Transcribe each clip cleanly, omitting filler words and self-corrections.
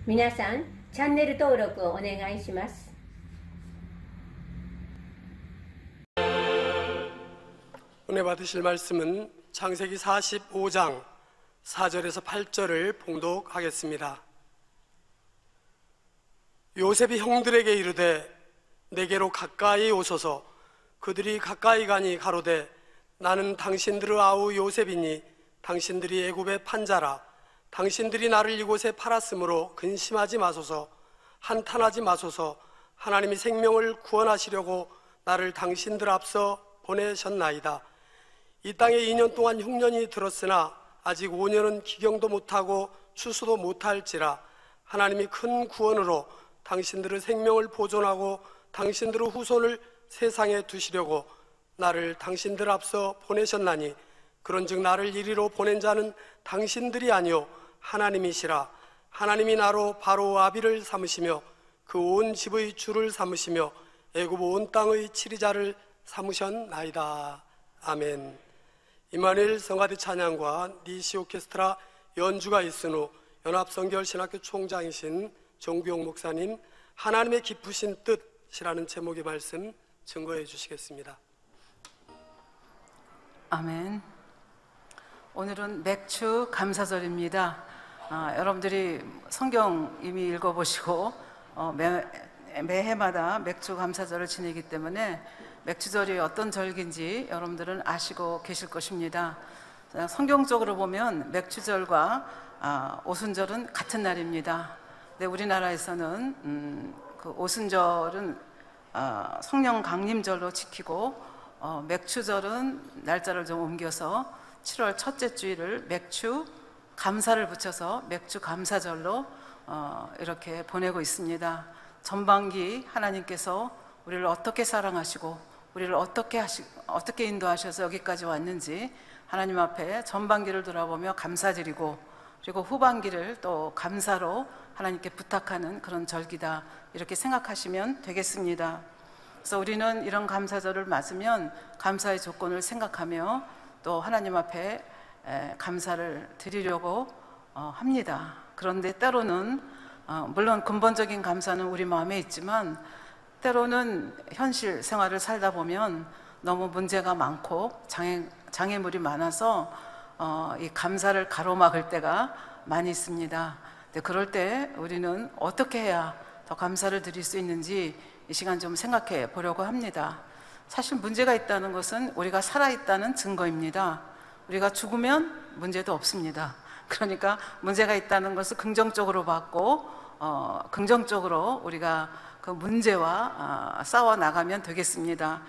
皆さん、チャンネル登録をお願いします。 은혜 받으실 말씀은 창세기 45장 4절에서 8절을 봉독하겠습니다. 요셉이 형들에게 이르되 내게로 가까이 오소서. 그들이 가까이 가니 가로되 나는 당신들의 아우 요셉이니 당신들이 애굽의 판자라. 당신들이 나를 이곳에 팔았으므로 근심하지 마소서. 한탄하지 마소서. 하나님이 생명을 구원하시려고 나를 당신들 앞서 보내셨나이다. 이 땅에 2년 동안 흉년이 들었으나 아직 5년은 기경도 못하고 추수도 못할지라. 하나님이 큰 구원으로 당신들의 생명을 보존하고 당신들의 후손을 세상에 두시려고 나를 당신들 앞서 보내셨나니 그런즉 나를 이리로 보낸 자는 당신들이 아니요 하나님이시라. 하나님이 나로 바로 아비를 삼으시며 그 온 집의 주를 삼으시며 애굽 온 땅의 치리자를 삼으셨나이다. 아멘. 임마누엘 성가대 찬양과 니시 오케스트라 연주가 있은 후 연합성결신학교 총장이신 정규용 목사님 하나님의 기쁘신 뜻이라는 제목의 말씀 증거해 주시겠습니다. 아멘. 오늘은 맥주 감사절입니다. 여러분들이 성경 이미 읽어보시고 매해마다 맥주 감사절을 지내기 때문에 맥주절이 어떤 절기인지 여러분들은 아시고 계실 것입니다. 성경적으로 보면 맥주절과 오순절은 같은 날입니다. 근데 우리나라에서는 그 오순절은 성령 강림절로 지키고 맥주절은 날짜를 좀 옮겨서 7월 첫째 주일을 맥주 감사를 붙여서 맥주 감사절로 이렇게 보내고 있습니다. 전반기 하나님께서 우리를 어떻게 사랑하시고 우리를 어떻게 인도하셔서 여기까지 왔는지 하나님 앞에 전반기를 돌아보며 감사드리고 그리고 후반기를 또 감사로 하나님께 부탁하는 그런 절기다 이렇게 생각하시면 되겠습니다. 그래서 우리는 이런 감사절을 맞으면 감사의 조건을 생각하며 또 하나님 앞에 감사를 드리려고 합니다. 그런데 때로는 물론 근본적인 감사는 우리 마음에 있지만 때로는 현실 생활을 살다 보면 너무 문제가 많고 장애물이 많아서 이 감사를 가로막을 때가 많이 있습니다. 근데 그럴 때 우리는 어떻게 해야 더 감사를 드릴 수 있는지 이 시간 좀 생각해 보려고 합니다. 사실 문제가 있다는 것은 우리가 살아있다는 증거입니다. 우리가 죽으면 문제도 없습니다. 그러니까 문제가 있다는 것을 긍정적으로 받고 긍정적으로 우리가 그 문제와 싸워 나가면 되겠습니다.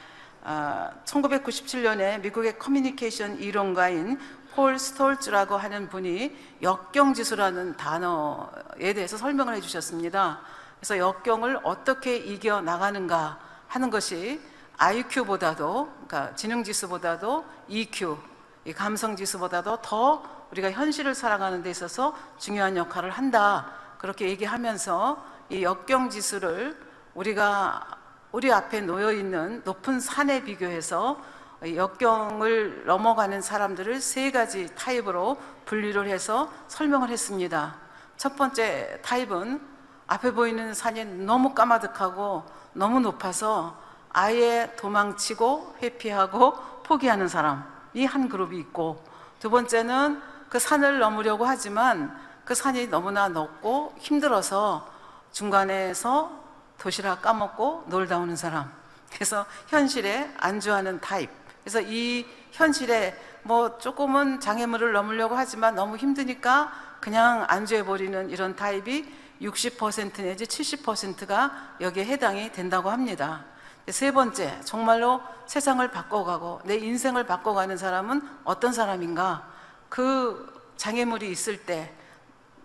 1997년에 미국의 커뮤니케이션 이론가인 폴 스톨츠라고 하는 분이 역경지수라는 단어에 대해서 설명을 해주셨습니다. 그래서 역경을 어떻게 이겨나가는가 하는 것이 IQ보다도, 그러니까 지능지수보다도 EQ, 이 감성지수보다도 더 우리가 현실을 살아가는 데 있어서 중요한 역할을 한다. 그렇게 얘기하면서 이 역경지수를 우리 앞에 놓여있는 높은 산에 비교해서 역경을 넘어가는 사람들을 세 가지 타입으로 분류를 해서 설명을 했습니다. 첫 번째 타입은 앞에 보이는 산이 너무 까마득하고 너무 높아서 아예 도망치고 회피하고 포기하는 사람이 한 그룹이 있고, 두 번째는 그 산을 넘으려고 하지만 그 산이 너무나 높고 힘들어서 중간에서 도시락 까먹고 놀다 오는 사람, 그래서 현실에 안주하는 타입. 그래서 이 현실에 뭐 조금은 장애물을 넘으려고 하지만 너무 힘드니까 그냥 안주해버리는 이런 타입이 60% 내지 70%가 여기에 해당이 된다고 합니다. 세 번째, 정말로 세상을 바꿔가고 내 인생을 바꿔가는 사람은 어떤 사람인가? 그 장애물이 있을 때,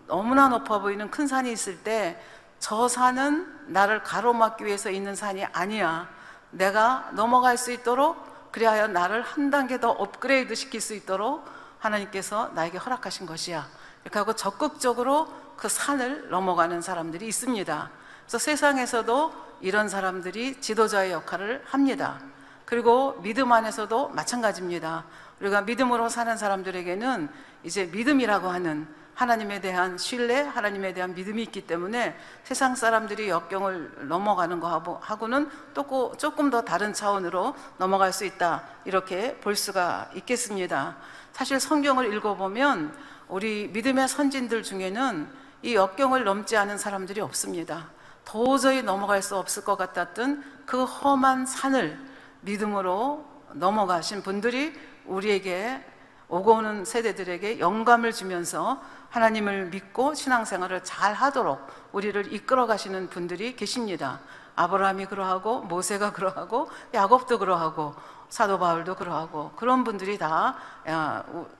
너무나 높아 보이는 큰 산이 있을 때 저 산은 나를 가로막기 위해서 있는 산이 아니야. 내가 넘어갈 수 있도록, 그리하여 나를 한 단계 더 업그레이드 시킬 수 있도록 하나님께서 나에게 허락하신 것이야. 이렇게 하고 적극적으로 그 산을 넘어가는 사람들이 있습니다. 그래서 세상에서도 이런 사람들이 지도자의 역할을 합니다. 그리고 믿음 안에서도 마찬가지입니다. 우리가 믿음으로 사는 사람들에게는 이제 믿음이라고 하는 하나님에 대한 신뢰, 하나님에 대한 믿음이 있기 때문에 세상 사람들이 역경을 넘어가는 거하고는 또 조금 더 다른 차원으로 넘어갈 수 있다, 이렇게 볼 수가 있겠습니다. 사실 성경을 읽어보면 우리 믿음의 선진들 중에는 이 역경을 넘지 않은 사람들이 없습니다. 도저히 넘어갈 수 없을 것 같았던 그 험한 산을 믿음으로 넘어가신 분들이 우리에게, 오고 오는 세대들에게 영감을 주면서 하나님을 믿고 신앙생활을 잘 하도록 우리를 이끌어 가시는 분들이 계십니다. 아브라함이 그러하고, 모세가 그러하고, 야곱도 그러하고, 사도 바울도 그러하고, 그런 분들이 다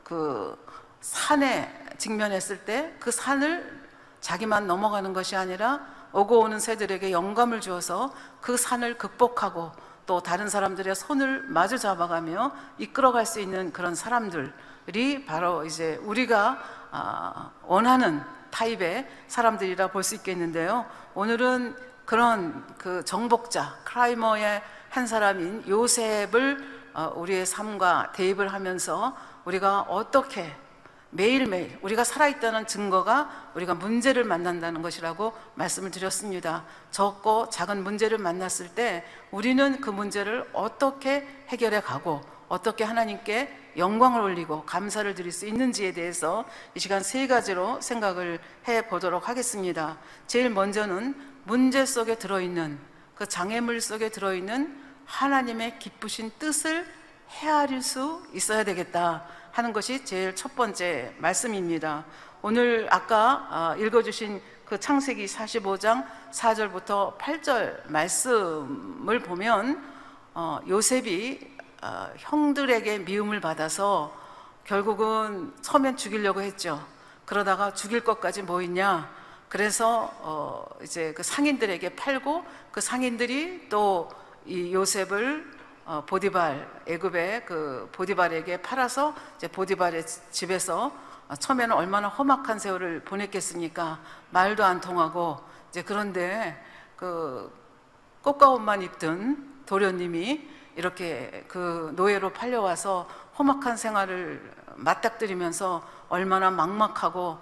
그 산에 직면했을 때 그 산을 자기만 넘어가는 것이 아니라 오고 오는 세대들에게 영감을 주어서 그 산을 극복하고 또 다른 사람들의 손을 마주 잡아가며 이끌어갈 수 있는 그런 사람들이 바로 이제 우리가 원하는 타입의 사람들이라 볼 수 있겠는데요. 오늘은 그런 그 정복자, 클라이머의 한 사람인 요셉을 우리의 삶과 대입을 하면서 우리가 어떻게 매일매일 우리가 살아있다는 증거가 우리가 문제를 만난다는 것이라고 말씀을 드렸습니다. 적고 작은 문제를 만났을 때 우리는 그 문제를 어떻게 해결해 가고 어떻게 하나님께 영광을 올리고 감사를 드릴 수 있는지에 대해서 이 시간 세 가지로 생각을 해 보도록 하겠습니다. 제일 먼저는 문제 속에 들어있는, 그 장애물 속에 들어있는 하나님의 기쁘신 뜻을 헤아릴 수 있어야 되겠다 하는 것이 제일 첫 번째 말씀입니다. 오늘 아까 읽어주신 그 창세기 45장 4절부터 8절 말씀을 보면 요셉이 형들에게 미움을 받아서 결국은 처음엔 죽이려고 했죠. 그러다가 죽일 것까지 뭐 있냐, 그래서 이제 그 상인들에게 팔고 그 상인들이 또 이 요셉을 보디발, 애굽의 그 보디발에게 팔아서 이제 보디발의 집에서 처음에는 얼마나 험악한 세월을 보냈겠습니까? 말도 안 통하고 이제 그런데 그 꽃가 옷만 입던 도련님이 이렇게 그 노예로 팔려와서 험악한 생활을 맞닥뜨리면서 얼마나 막막하고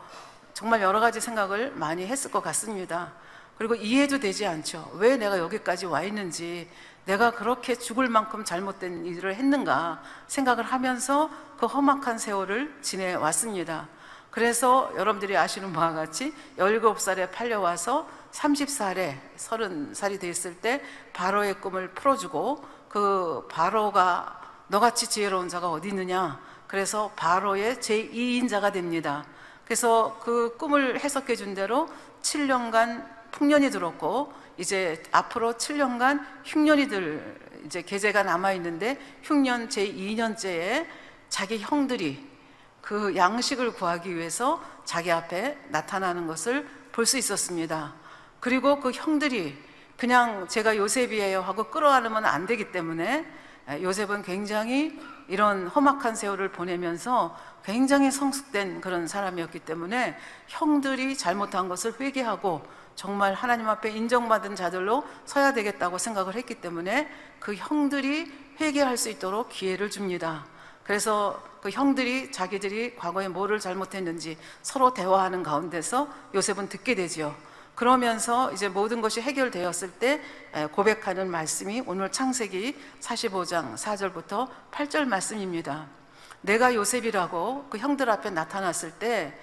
정말 여러 가지 생각을 많이 했을 것 같습니다. 그리고 이해도 되지 않죠. 왜 내가 여기까지 와 있는지, 내가 그렇게 죽을 만큼 잘못된 일을 했는가 생각을 하면서 그 험악한 세월을 지내왔습니다. 그래서 여러분들이 아시는 바와 같이 17살에 팔려와서 30살에 30살이 됐을 때 바로의 꿈을 풀어주고, 그 바로가 너같이 지혜로운 자가 어디 있느냐, 그래서 바로의 제2인자가 됩니다. 그래서 그 꿈을 해석해 준 대로 7년간 풍년이 들었고 이제 앞으로 7년간 흉년이들 이제 계제가 남아 있는데 흉년 제2년째에 자기 형들이 그 양식을 구하기 위해서 자기 앞에 나타나는 것을 볼 수 있었습니다. 그리고 그 형들이 그냥 제가 요셉이에요 하고 끌어안으면 안 되기 때문에 요셉은 굉장히 이런 험악한 세월을 보내면서 굉장히 성숙된 그런 사람이었기 때문에 형들이 잘못한 것을 회개하고 정말 하나님 앞에 인정받은 자들로 서야 되겠다고 생각을 했기 때문에 그 형들이 회개할 수 있도록 기회를 줍니다. 그래서 그 형들이 자기들이 과거에 뭐를 잘못했는지 서로 대화하는 가운데서 요셉은 듣게 되죠. 그러면서 이제 모든 것이 해결되었을 때 고백하는 말씀이 오늘 창세기 45장 4절부터 8절 말씀입니다. 내가 요셉이라고 그 형들 앞에 나타났을 때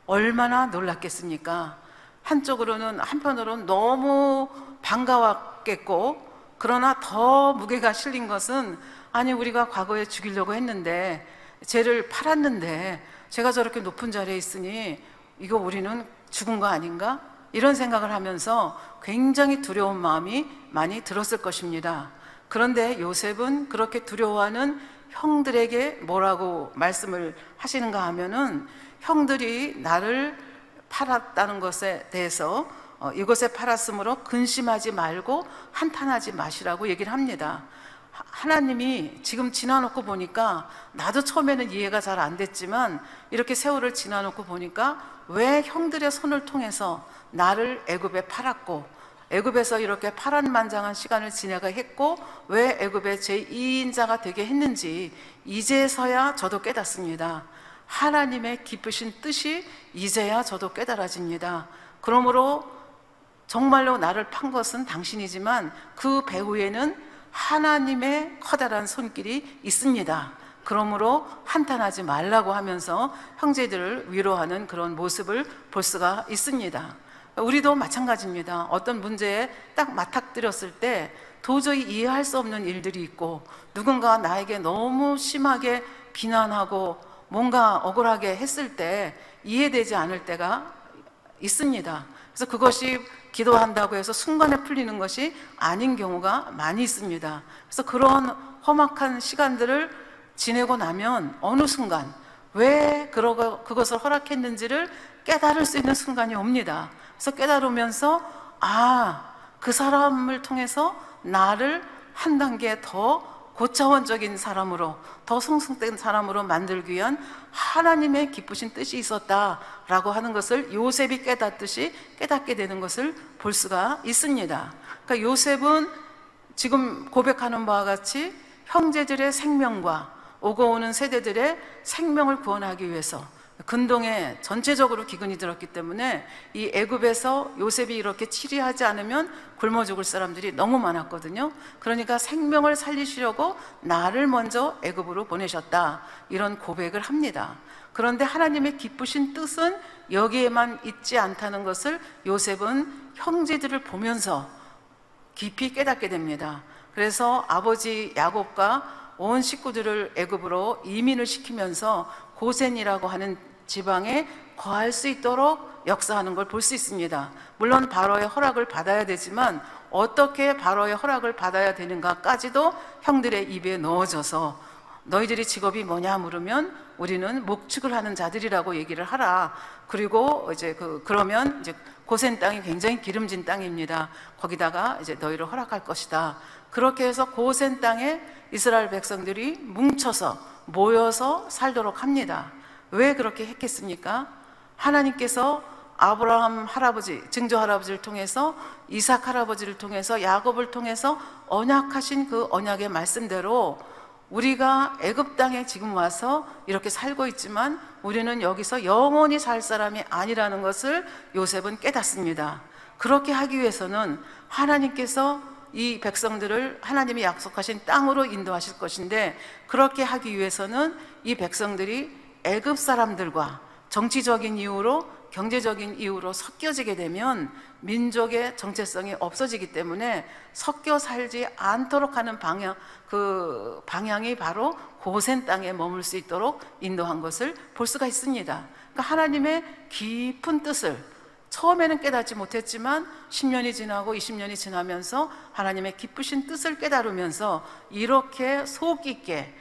얼마나 놀랐겠습니까? 한편으로는 너무 반가웠겠고, 그러나 더 무게가 실린 것은 아니 우리가 과거에 죽이려고 했는데 쟤를 팔았는데 제가 저렇게 높은 자리에 있으니 이거 우리는 죽은 거 아닌가? 이런 생각을 하면서 굉장히 두려운 마음이 많이 들었을 것입니다. 그런데 요셉은 그렇게 두려워하는 형들에게 뭐라고 말씀을 하시는가 하면은, 형들이 나를 팔았다는 것에 대해서 이것에 팔았으므로 근심하지 말고 한탄하지 마시라고 얘기를 합니다. 하나님이 지금 지나놓고 보니까 나도 처음에는 이해가 잘 안 됐지만 이렇게 세월을 지나놓고 보니까 왜 형들의 손을 통해서 나를 애굽에 팔았고 애굽에서 이렇게 파란만장한 시간을 지내가 했고 왜 애굽의 제2인자가 되게 했는지 이제서야 저도 깨닫습니다. 하나님의 기쁘신 뜻이 이제야 저도 깨달아집니다. 그러므로 정말로 나를 판 것은 당신이지만 그 배후에는 하나님의 커다란 손길이 있습니다. 그러므로 한탄하지 말라고 하면서 형제들을 위로하는 그런 모습을 볼 수가 있습니다. 우리도 마찬가지입니다. 어떤 문제에 딱 맞닥뜨렸을 때 도저히 이해할 수 없는 일들이 있고 누군가 나에게 너무 심하게 비난하고 뭔가 억울하게 했을 때 이해되지 않을 때가 있습니다. 그래서 그것이 기도한다고 해서 순간에 풀리는 것이 아닌 경우가 많이 있습니다. 그래서 그런 험악한 시간들을 지내고 나면 어느 순간 왜 그것을 허락했는지를 깨달을 수 있는 순간이 옵니다. 그래서 깨달으면서 그 사람을 통해서 나를 한 단계 더 고차원적인 사람으로, 더 성숙된 사람으로 만들기 위한 하나님의 기쁘신 뜻이 있었다라고 하는 것을 요셉이 깨닫듯이 깨닫게 되는 것을 볼 수가 있습니다. 그러니까 요셉은 지금 고백하는 바와 같이 형제들의 생명과 오고 오는 세대들의 생명을 구원하기 위해서 근동에 전체적으로 기근이 들었기 때문에 이 애굽에서 요셉이 이렇게 치리하지 않으면 굶어 죽을 사람들이 너무 많았거든요. 그러니까 생명을 살리시려고 나를 먼저 애굽으로 보내셨다, 이런 고백을 합니다. 그런데 하나님의 기쁘신 뜻은 여기에만 있지 않다는 것을 요셉은 형제들을 보면서 깊이 깨닫게 됩니다. 그래서 아버지 야곱과 온 식구들을 애굽으로 이민을 시키면서 고센이라고 하는 지방에 거할 수 있도록 역사하는 걸 볼 수 있습니다. 물론 바로의 허락을 받아야 되지만 어떻게 바로의 허락을 받아야 되는가까지도 형들의 입에 넣어져서 너희들이 직업이 뭐냐 물으면 우리는 목축을 하는 자들이라고 얘기를 하라. 그리고 이제 그러면 이제 고센 땅이 굉장히 기름진 땅입니다. 거기다가 이제 너희를 허락할 것이다. 그렇게 해서 고센 땅에 이스라엘 백성들이 뭉쳐서 모여서 살도록 합니다. 왜 그렇게 했겠습니까? 하나님께서 아브라함 할아버지, 증조 할아버지를 통해서, 이삭 할아버지를 통해서, 야곱을 통해서 언약하신 그 언약의 말씀대로 우리가 애굽 땅에 지금 와서 이렇게 살고 있지만 우리는 여기서 영원히 살 사람이 아니라는 것을 요셉은 깨닫습니다. 그렇게 하기 위해서는 하나님께서 이 백성들을 하나님이 약속하신 땅으로 인도하실 것인데, 그렇게 하기 위해서는 이 백성들이 애굽 사람들과 정치적인 이유로, 경제적인 이유로 섞여지게 되면 민족의 정체성이 없어지기 때문에 섞여 살지 않도록 하는 방향이 바로 고센 땅에 머물 수 있도록 인도한 것을 볼 수가 있습니다. 그러니까 하나님의 깊은 뜻을 처음에는 깨닫지 못했지만 10년이 지나고 20년이 지나면서 하나님의 기쁘신 뜻을 깨달으면서 이렇게 속 깊게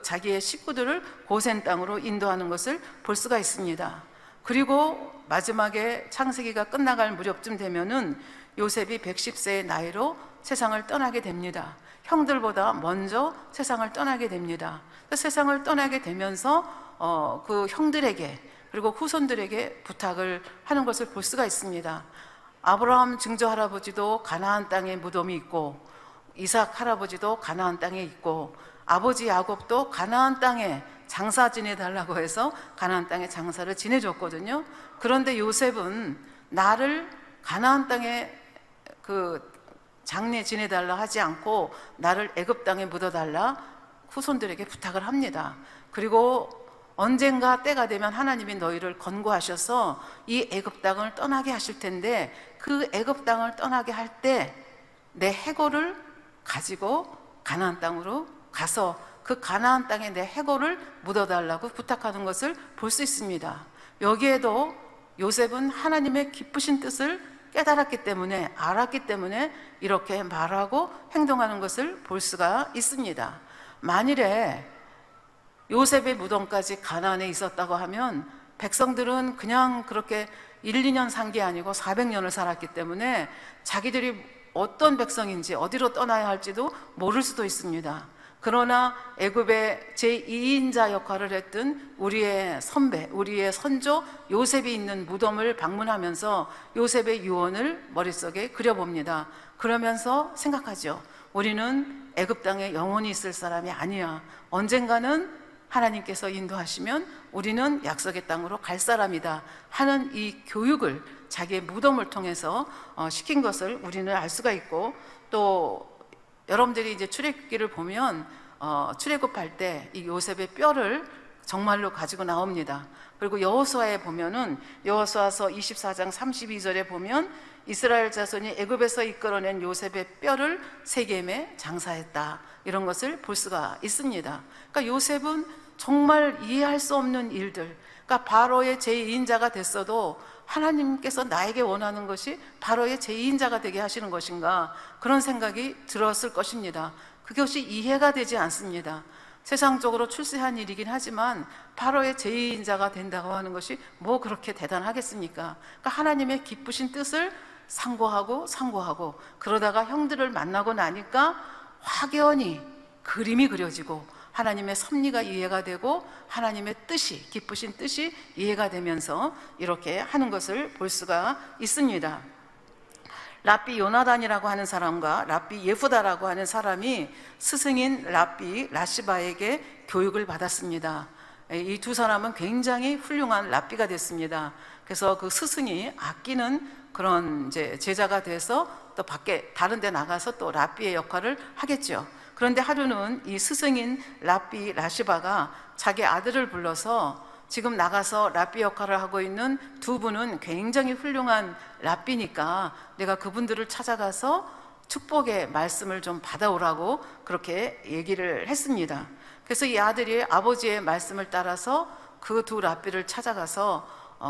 자기의 식구들을 고센 땅으로 인도하는 것을 볼 수가 있습니다. 그리고 마지막에 창세기가 끝나갈 무렵쯤 되면은 요셉이 110세의 나이로 세상을 떠나게 됩니다. 형들보다 먼저 세상을 떠나게 됩니다. 세상을 떠나게 되면서 그 형들에게 그리고 후손들에게 부탁을 하는 것을 볼 수가 있습니다. 아브라함 증조 할아버지도 가나안 땅에 무덤이 있고, 이삭 할아버지도 가나안 땅에 있고, 아버지 야곱도 가나안 땅에 장사 지내달라고 해서 가나안 땅에 장사를 지내줬거든요. 그런데 요셉은 나를 가나안 땅에 장례 지내달라 하지 않고 나를 애굽 땅에 묻어달라 후손들에게 부탁을 합니다. 그리고 언젠가 때가 되면 하나님이 너희를 건고하셔서 이 애굽 땅을 떠나게 하실 텐데, 그 애굽 땅을 떠나게 할 때 내 해골을 가지고 가나안 땅으로 가서 그 가나안 땅에 내 해골을 묻어달라고 부탁하는 것을 볼 수 있습니다. 여기에도 요셉은 하나님의 기쁘신 뜻을 깨달았기 때문에, 알았기 때문에 이렇게 말하고 행동하는 것을 볼 수가 있습니다. 만일에 요셉의 무덤까지 가나안에 있었다고 하면 백성들은 그냥 그렇게 1, 2년 산 게 아니고 400년을 살았기 때문에 자기들이 어떤 백성인지 어디로 떠나야 할지도 모를 수도 있습니다. 그러나 애굽의 제2인자 역할을 했던 우리의 선배, 우리의 선조 요셉이 있는 무덤을 방문하면서 요셉의 유언을 머릿속에 그려봅니다. 그러면서 생각하죠. 우리는 애굽 땅에 영원히 있을 사람이 아니야. 언젠가는 하나님께서 인도하시면 우리는 약속의 땅으로 갈 사람이다 하는 이 교육을 자기의 무덤을 통해서 시킨 것을 우리는 알 수가 있고, 또 여러분들이 이제 출애굽기를 보면 출애굽할 때 이 요셉의 뼈를 정말로 가지고 나옵니다. 그리고 여호수아에 보면은 여호수아서 24장 32절에 보면 이스라엘 자손이 애굽에서 이끌어낸 요셉의 뼈를 세겜에 장사했다, 이런 것을 볼 수가 있습니다. 그러니까 요셉은 정말 이해할 수 없는 일들, 그러니까 바로의 제2인자가 됐어도 하나님께서 나에게 원하는 것이 바로의 제2인자가 되게 하시는 것인가, 그런 생각이 들었을 것입니다. 그것이 이해가 되지 않습니다. 세상적으로 출세한 일이긴 하지만 바로의 제2인자가 된다고 하는 것이 뭐 그렇게 대단하겠습니까? 그러니까 하나님의 기쁘신 뜻을 상고하고 그러다가 형들을 만나고 나니까 확연히 그림이 그려지고 하나님의 섭리가 이해가 되고 하나님의 뜻이, 기쁘신 뜻이 이해가 되면서 이렇게 하는 것을 볼 수가 있습니다. 랍비 요나단이라고 하는 사람과 랍비 예후다라고 하는 사람이 스승인 랍비 라시바에게 교육을 받았습니다. 이 두 사람은 굉장히 훌륭한 랍비가 됐습니다. 그래서 그 스승이 아끼는 그런 이제 제자가 돼서 또 밖에 다른 데 나가서 또 랍비의 역할을 하겠죠. 그런데 하루는 이 스승인 랍비 라시바가 자기 아들을 불러서 지금 나가서 랍비 역할을 하고 있는 두 분은 굉장히 훌륭한 랍비니까 내가 그분들을 찾아가서 축복의 말씀을 좀 받아오라고 그렇게 얘기를 했습니다. 그래서 이 아들이 아버지의 말씀을 따라서 그 두 랍비를 찾아가서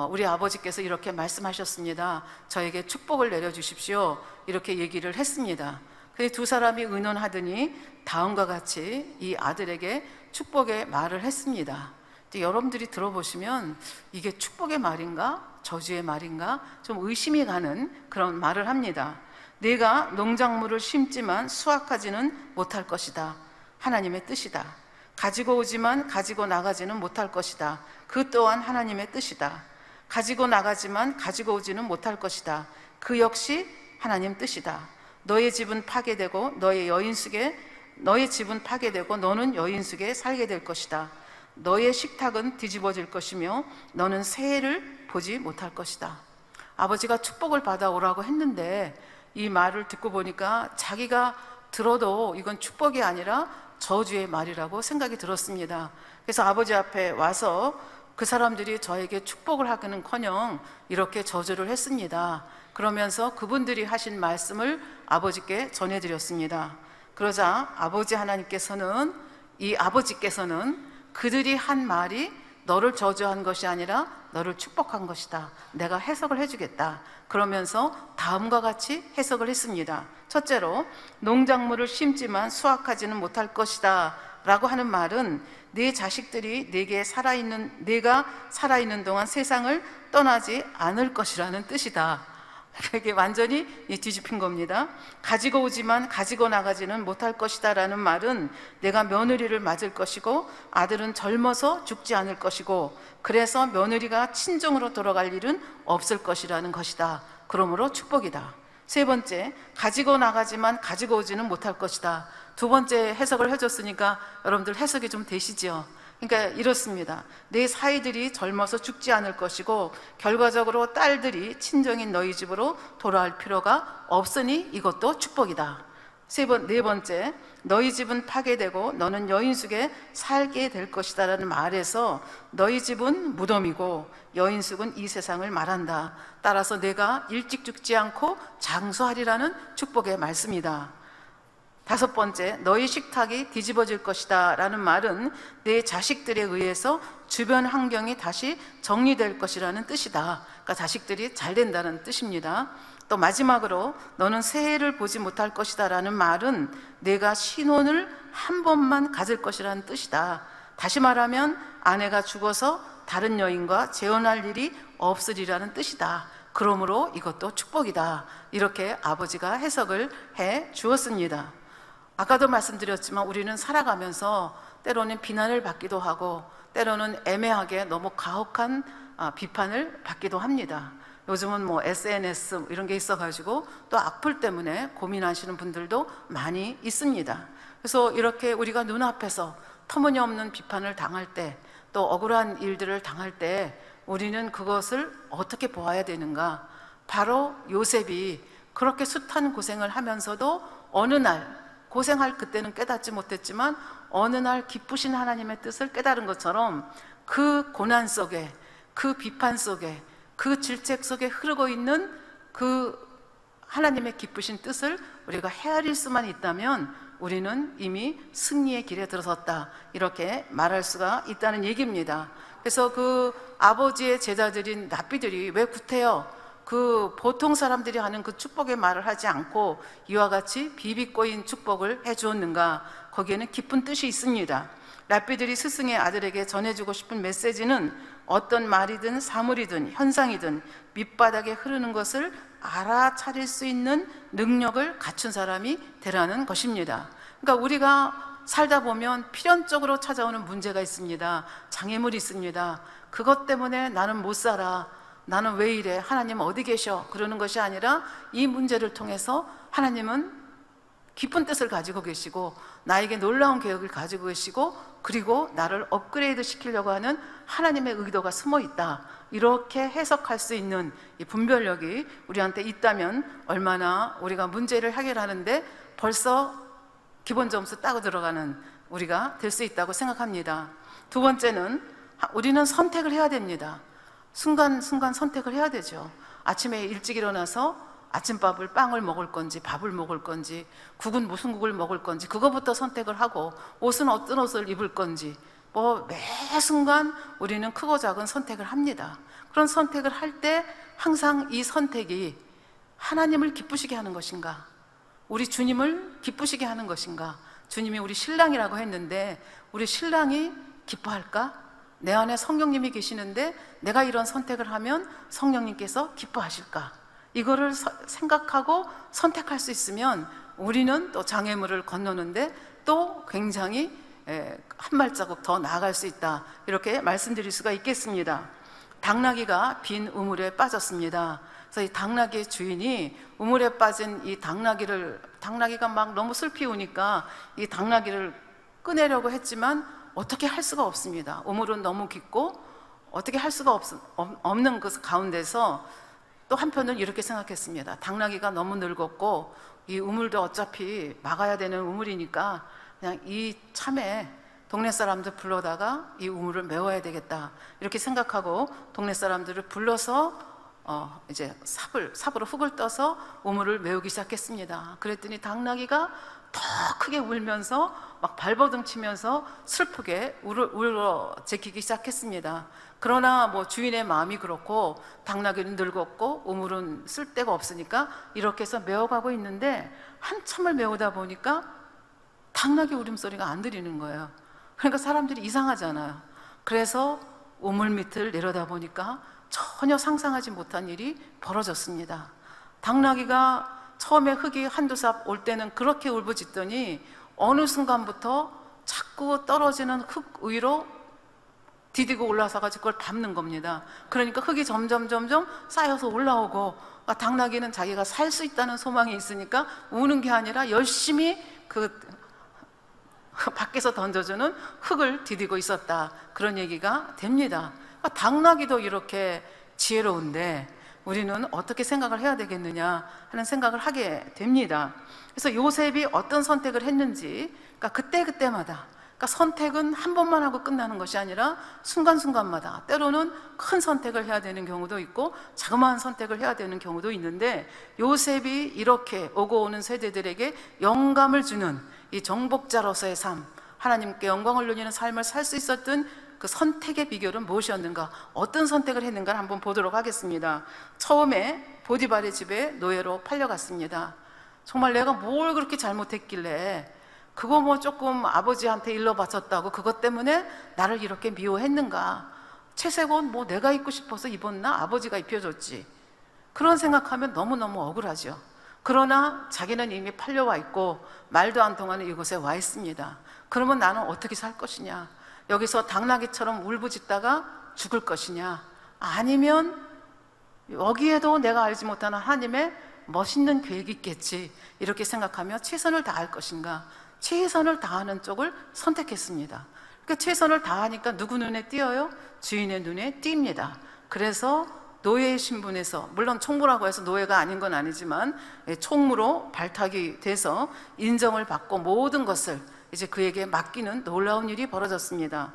우리 아버지께서 이렇게 말씀하셨습니다. 저에게 축복을 내려주십시오. 이렇게 얘기를 했습니다. 그 두 사람이 의논하더니 다음과 같이 이 아들에게 축복의 말을 했습니다. 여러분들이 들어보시면 이게 축복의 말인가 저주의 말인가 좀 의심이 가는 그런 말을 합니다. 내가 농작물을 심지만 수확하지는 못할 것이다. 하나님의 뜻이다. 가지고 오지만 가지고 나가지는 못할 것이다. 그 또한 하나님의 뜻이다. 가지고 나가지만 가지고 오지는 못할 것이다. 그 역시 하나님 뜻이다. 너의 집은 파괴되고 너의 집은 파괴되고 너는 여인 속에 살게 될 것이다. 너의 식탁은 뒤집어질 것이며 너는 새해를 보지 못할 것이다. 아버지가 축복을 받아오라고 했는데 이 말을 듣고 보니까 자기가 들어도 이건 축복이 아니라 저주의 말이라고 생각이 들었습니다. 그래서 아버지 앞에 와서 그 사람들이 저에게 축복을 하기는커녕 이렇게 저주를 했습니다. 그러면서 그분들이 하신 말씀을 아버지께 전해드렸습니다. 그러자 아버지 하나님께서는 그들이 한 말이 너를 저주한 것이 아니라 너를 축복한 것이다. 내가 해석을 해주겠다. 그러면서 다음과 같이 해석을 했습니다. 첫째로 농작물을 심지만 수확하지는 못할 것이다 라고 하는 말은 네 자식들이 내가 살아있는 동안 세상을 떠나지 않을 것이라는 뜻이다. 이게 완전히 뒤집힌 겁니다. 가지고 오지만 가지고 나가지는 못할 것이다 라는 말은 내가 며느리를 맞을 것이고 아들은 젊어서 죽지 않을 것이고 그래서 며느리가 친정으로 돌아갈 일은 없을 것이라는 것이다. 그러므로 축복이다. 세 번째, 가지고 나가지만 가지고 오지는 못할 것이다. 두 번째 해석을 해줬으니까 여러분들 해석이 좀 되시죠? 그러니까 이렇습니다. 내 사이들이 젊어서 죽지 않을 것이고 결과적으로 딸들이 친정인 너희 집으로 돌아올 필요가 없으니 이것도 축복이다. 네 번째, 너희 집은 파괴되고 너는 여인숙에 살게 될 것이다 라는 말에서 너희 집은 무덤이고 여인숙은 이 세상을 말한다. 따라서 내가 일찍 죽지 않고 장수하리라는 축복의 말씀이다. 다섯 번째, 너희 식탁이 뒤집어질 것이다 라는 말은 내 자식들에 의해서 주변 환경이 다시 정리될 것이라는 뜻이다. 그러니까 자식들이 잘 된다는 뜻입니다. 또 마지막으로 너는 새해를 보지 못할 것이다 라는 말은 내가 신혼을 한 번만 가질 것이라는 뜻이다. 다시 말하면 아내가 죽어서 다른 여인과 재혼할 일이 없으리라는 뜻이다. 그러므로 이것도 축복이다. 이렇게 아버지가 해석을 해 주었습니다. 아까도 말씀드렸지만 우리는 살아가면서 때로는 비난을 받기도 하고 때로는 애매하게 너무 가혹한 비판을 받기도 합니다. 요즘은 뭐 SNS 이런 게 있어가지고 또 악플 때문에 고민하시는 분들도 많이 있습니다. 그래서 이렇게 우리가 눈앞에서 터무니없는 비판을 당할 때, 또 억울한 일들을 당할 때 우리는 그것을 어떻게 보아야 되는가? 바로 요셉이 그렇게 숱한 고생을 하면서도 어느 날, 고생할 그때는 깨닫지 못했지만 어느 날 기쁘신 하나님의 뜻을 깨달은 것처럼 그 고난 속에, 그 비판 속에, 그 질책 속에 흐르고 있는 그 하나님의 기쁘신 뜻을 우리가 헤아릴 수만 있다면 우리는 이미 승리의 길에 들어섰다, 이렇게 말할 수가 있다는 얘기입니다. 그래서 그 아버지의 제자들인 랍비들이 왜 구태여 그 보통 사람들이 하는 그 축복의 말을 하지 않고 이와 같이 비비꼬인 축복을 해주었는가? 거기에는 깊은 뜻이 있습니다. 랍비들이 스승의 아들에게 전해주고 싶은 메시지는 어떤 말이든 사물이든 현상이든 밑바닥에 흐르는 것을 알아차릴 수 있는 능력을 갖춘 사람이 되라는 것입니다. 그러니까 우리가 살다 보면 필연적으로 찾아오는 문제가 있습니다. 장애물이 있습니다. 그것 때문에 나는 못 살아, 나는 왜 이래, 하나님 어디 계셔, 그러는 것이 아니라 이 문제를 통해서 하나님은 깊은 뜻을 가지고 계시고 나에게 놀라운 계획을 가지고 계시고 그리고 나를 업그레이드 시키려고 하는 하나님의 의도가 숨어 있다, 이렇게 해석할 수 있는 이 분별력이 우리한테 있다면 얼마나 우리가 문제를 해결하는데 벌써 기본 점수 따고 들어가는 우리가 될 수 있다고 생각합니다. 두 번째는 우리는 선택을 해야 됩니다. 순간순간 선택을 해야 되죠. 아침에 일찍 일어나서 아침밥을 빵을 먹을 건지 밥을 먹을 건지 국은 무슨 국을 먹을 건지 그거부터 선택을 하고 옷은 어떤 옷을 입을 건지 뭐 매 순간 우리는 크고 작은 선택을 합니다. 그런 선택을 할 때 항상 이 선택이 하나님을 기쁘시게 하는 것인가, 우리 주님을 기쁘시게 하는 것인가. 주님이 우리 신랑이라고 했는데 우리 신랑이 기뻐할까? 내 안에 성령님이 계시는데 내가 이런 선택을 하면 성령님께서 기뻐하실까? 이거를 생각하고 선택할 수 있으면 우리는 또 장애물을 건너는데 또 굉장히 한 발자국 더 나아갈 수 있다, 이렇게 말씀드릴 수가 있겠습니다. 당나귀가 빈 우물에 빠졌습니다. 그래서 이 당나귀의 주인이 우물에 빠진 이 당나귀가 막 너무 슬피 우니까 이 당나귀를 꺼내려고 했지만 어떻게 할 수가 없습니다. 우물은 너무 깊고 어떻게 할 수가 없는 그 가운데서 또 한편은 이렇게 생각했습니다. 당나귀가 너무 늙었고 이 우물도 어차피 막아야 되는 우물이니까 그냥 이 참에 동네 사람들 불러다가 이 우물을 메워야 되겠다, 이렇게 생각하고 동네 사람들을 불러서 이제 삽으로 흙을 떠서 우물을 메우기 시작했습니다. 그랬더니 당나귀가 더 크게 울면서 막 발버둥 치면서 슬프게 울어 제끼기 시작했습니다. 그러나 뭐 주인의 마음이 그렇고 당나귀는 늙었고 우물은 쓸 데가 없으니까 이렇게 해서 메워가고 있는데 한참을 메우다 보니까 당나귀 울음소리가 안 들리는 거예요. 그러니까 사람들이 이상하잖아요. 그래서 우물 밑을 내려다 보니까 전혀 상상하지 못한 일이 벌어졌습니다. 당나귀가 처음에 흙이 한두 삽 올 때는 그렇게 울부짖더니 어느 순간부터 자꾸 떨어지는 흙 위로 디디고 올라서 가지고 그걸 밟는 겁니다. 그러니까 흙이 점점 쌓여서 올라오고 당나귀는 자기가 살 수 있다는 소망이 있으니까 우는 게 아니라 열심히 그 밖에서 던져주는 흙을 디디고 있었다, 그런 얘기가 됩니다. 당나귀도 이렇게 지혜로운데 우리는 어떻게 생각을 해야 되겠느냐 하는 생각을 하게 됩니다. 그래서 요셉이 어떤 선택을 했는지, 그러니까 그때마다, 그러니까 선택은 한 번만 하고 끝나는 것이 아니라 순간순간마다 때로는 큰 선택을 해야 되는 경우도 있고 자그마한 선택을 해야 되는 경우도 있는데, 요셉이 이렇게 오고 오는 세대들에게 영감을 주는 이 정복자로서의 삶, 하나님께 영광을 돌리는 삶을 살 수 있었던 그 선택의 비결은 무엇이었는가, 어떤 선택을 했는가를 한번 보도록 하겠습니다. 처음에 보디발의 집에 노예로 팔려갔습니다. 정말 내가 뭘 그렇게 잘못했길래 그거 뭐 조금 아버지한테 일러 바쳤다고 그것 때문에 나를 이렇게 미워했는가, 채색옷 뭐 내가 입고 싶어서 입었나, 아버지가 입혀줬지, 그런 생각하면 너무너무 억울하죠. 그러나 자기는 이미 팔려와 있고 말도 안 통하는 이곳에 와 있습니다. 그러면 나는 어떻게 살 것이냐, 여기서 당나귀처럼 울부짖다가 죽을 것이냐, 아니면 여기에도 내가 알지 못하는 하나님의 멋있는 계획이 있겠지, 이렇게 생각하며 최선을 다할 것인가, 최선을 다하는 쪽을 선택했습니다. 그러니까 최선을 다하니까 누구 눈에 띄어요? 주인의 눈에 띕니다. 그래서 노예의 신분에서, 물론 총무라고 해서 노예가 아닌 건 아니지만 총무로 발탁이 돼서 인정을 받고 모든 것을 이제 그에게 맡기는 놀라운 일이 벌어졌습니다.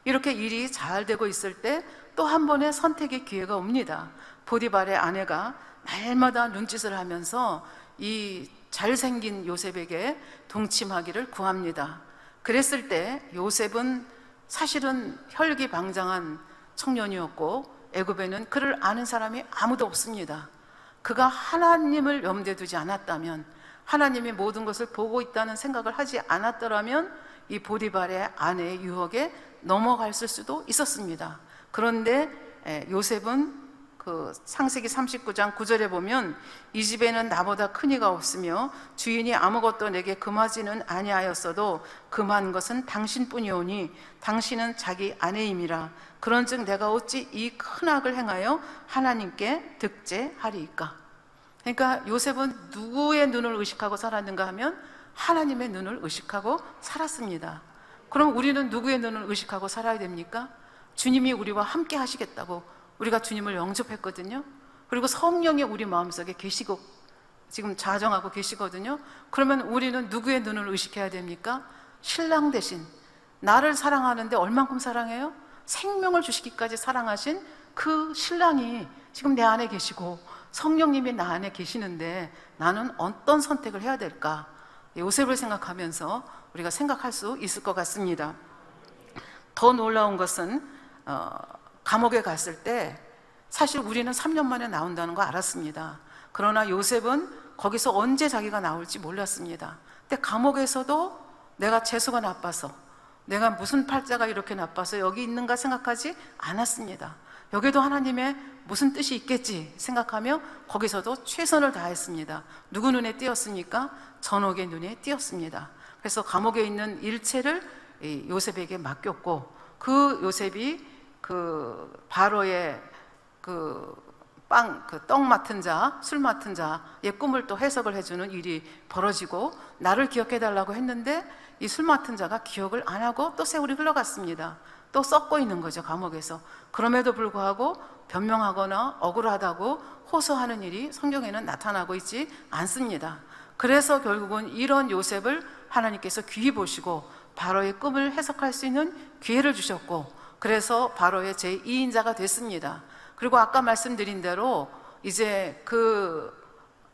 이렇게 일이 잘 되고 있을 때 또 한 번의 선택의 기회가 옵니다. 보디발의 아내가 날마다 눈짓을 하면서 이 잘생긴 요셉에게 동침하기를 구합니다. 그랬을 때 요셉은 사실은 혈기방장한 청년이었고 애굽에는 그를 아는 사람이 아무도 없습니다. 그가 하나님을 염두에 두지 않았다면, 하나님이 모든 것을 보고 있다는 생각을 하지 않았더라면 이 보디발의 아내의 유혹에 넘어갔을 수도 있었습니다. 그런데 요셉은 그 창세기 39장 9절에 보면 이 집에는 나보다 큰 이가 없으며 주인이 아무것도 내게 금하지는 아니하였어도 금한 것은 당신뿐이오니 당신은 자기 아내임이라. 그런즉 내가 어찌 이 큰 악을 행하여 하나님께 득죄하리이까. 그러니까 요셉은 누구의 눈을 의식하고 살았는가 하면 하나님의 눈을 의식하고 살았습니다. 그럼 우리는 누구의 눈을 의식하고 살아야 됩니까? 주님이 우리와 함께 하시겠다고 우리가 주님을 영접했거든요. 그리고 성령이 우리 마음속에 계시고 지금 자정하고 계시거든요. 그러면 우리는 누구의 눈을 의식해야 됩니까? 신랑 대신 나를 사랑하는데 얼만큼 사랑해요? 생명을 주시기까지 사랑하신 그 신랑이 지금 내 안에 계시고 성령님이 나 안에 계시는데 나는 어떤 선택을 해야 될까? 요셉을 생각하면서 우리가 생각할 수 있을 것 같습니다. 더 놀라운 것은 감옥에 갔을 때 사실 우리는 3년 만에 나온다는 거 알았습니다. 그러나 요셉은 거기서 언제 자기가 나올지 몰랐습니다. 근데 감옥에서도 내가 재수가 나빠서, 내가 무슨 팔자가 이렇게 나빠서 여기 있는가 생각하지 않았습니다. 여기도 하나님의 무슨 뜻이 있겠지 생각하며 거기서도 최선을 다했습니다. 누구 눈에 띄었습니까? 전옥의 눈에 띄었습니다. 그래서 감옥에 있는 일체를 요셉에게 맡겼고, 그 요셉이 그 바로의 떡 맡은 자, 술 맡은 자의 꿈을 또 해석을 해주는 일이 벌어지고 나를 기억해 달라고 했는데 이 술 맡은 자가 기억을 안 하고 또 세월이 흘러갔습니다. 또 썩고 있는 거죠, 감옥에서. 그럼에도 불구하고 변명하거나 억울하다고 호소하는 일이 성경에는 나타나고 있지 않습니다. 그래서 결국은 이런 요셉을 하나님께서 귀히 보시고 바로의 꿈을 해석할 수 있는 기회를 주셨고, 그래서 바로의 제2인자가 됐습니다. 그리고 아까 말씀드린 대로 이제 그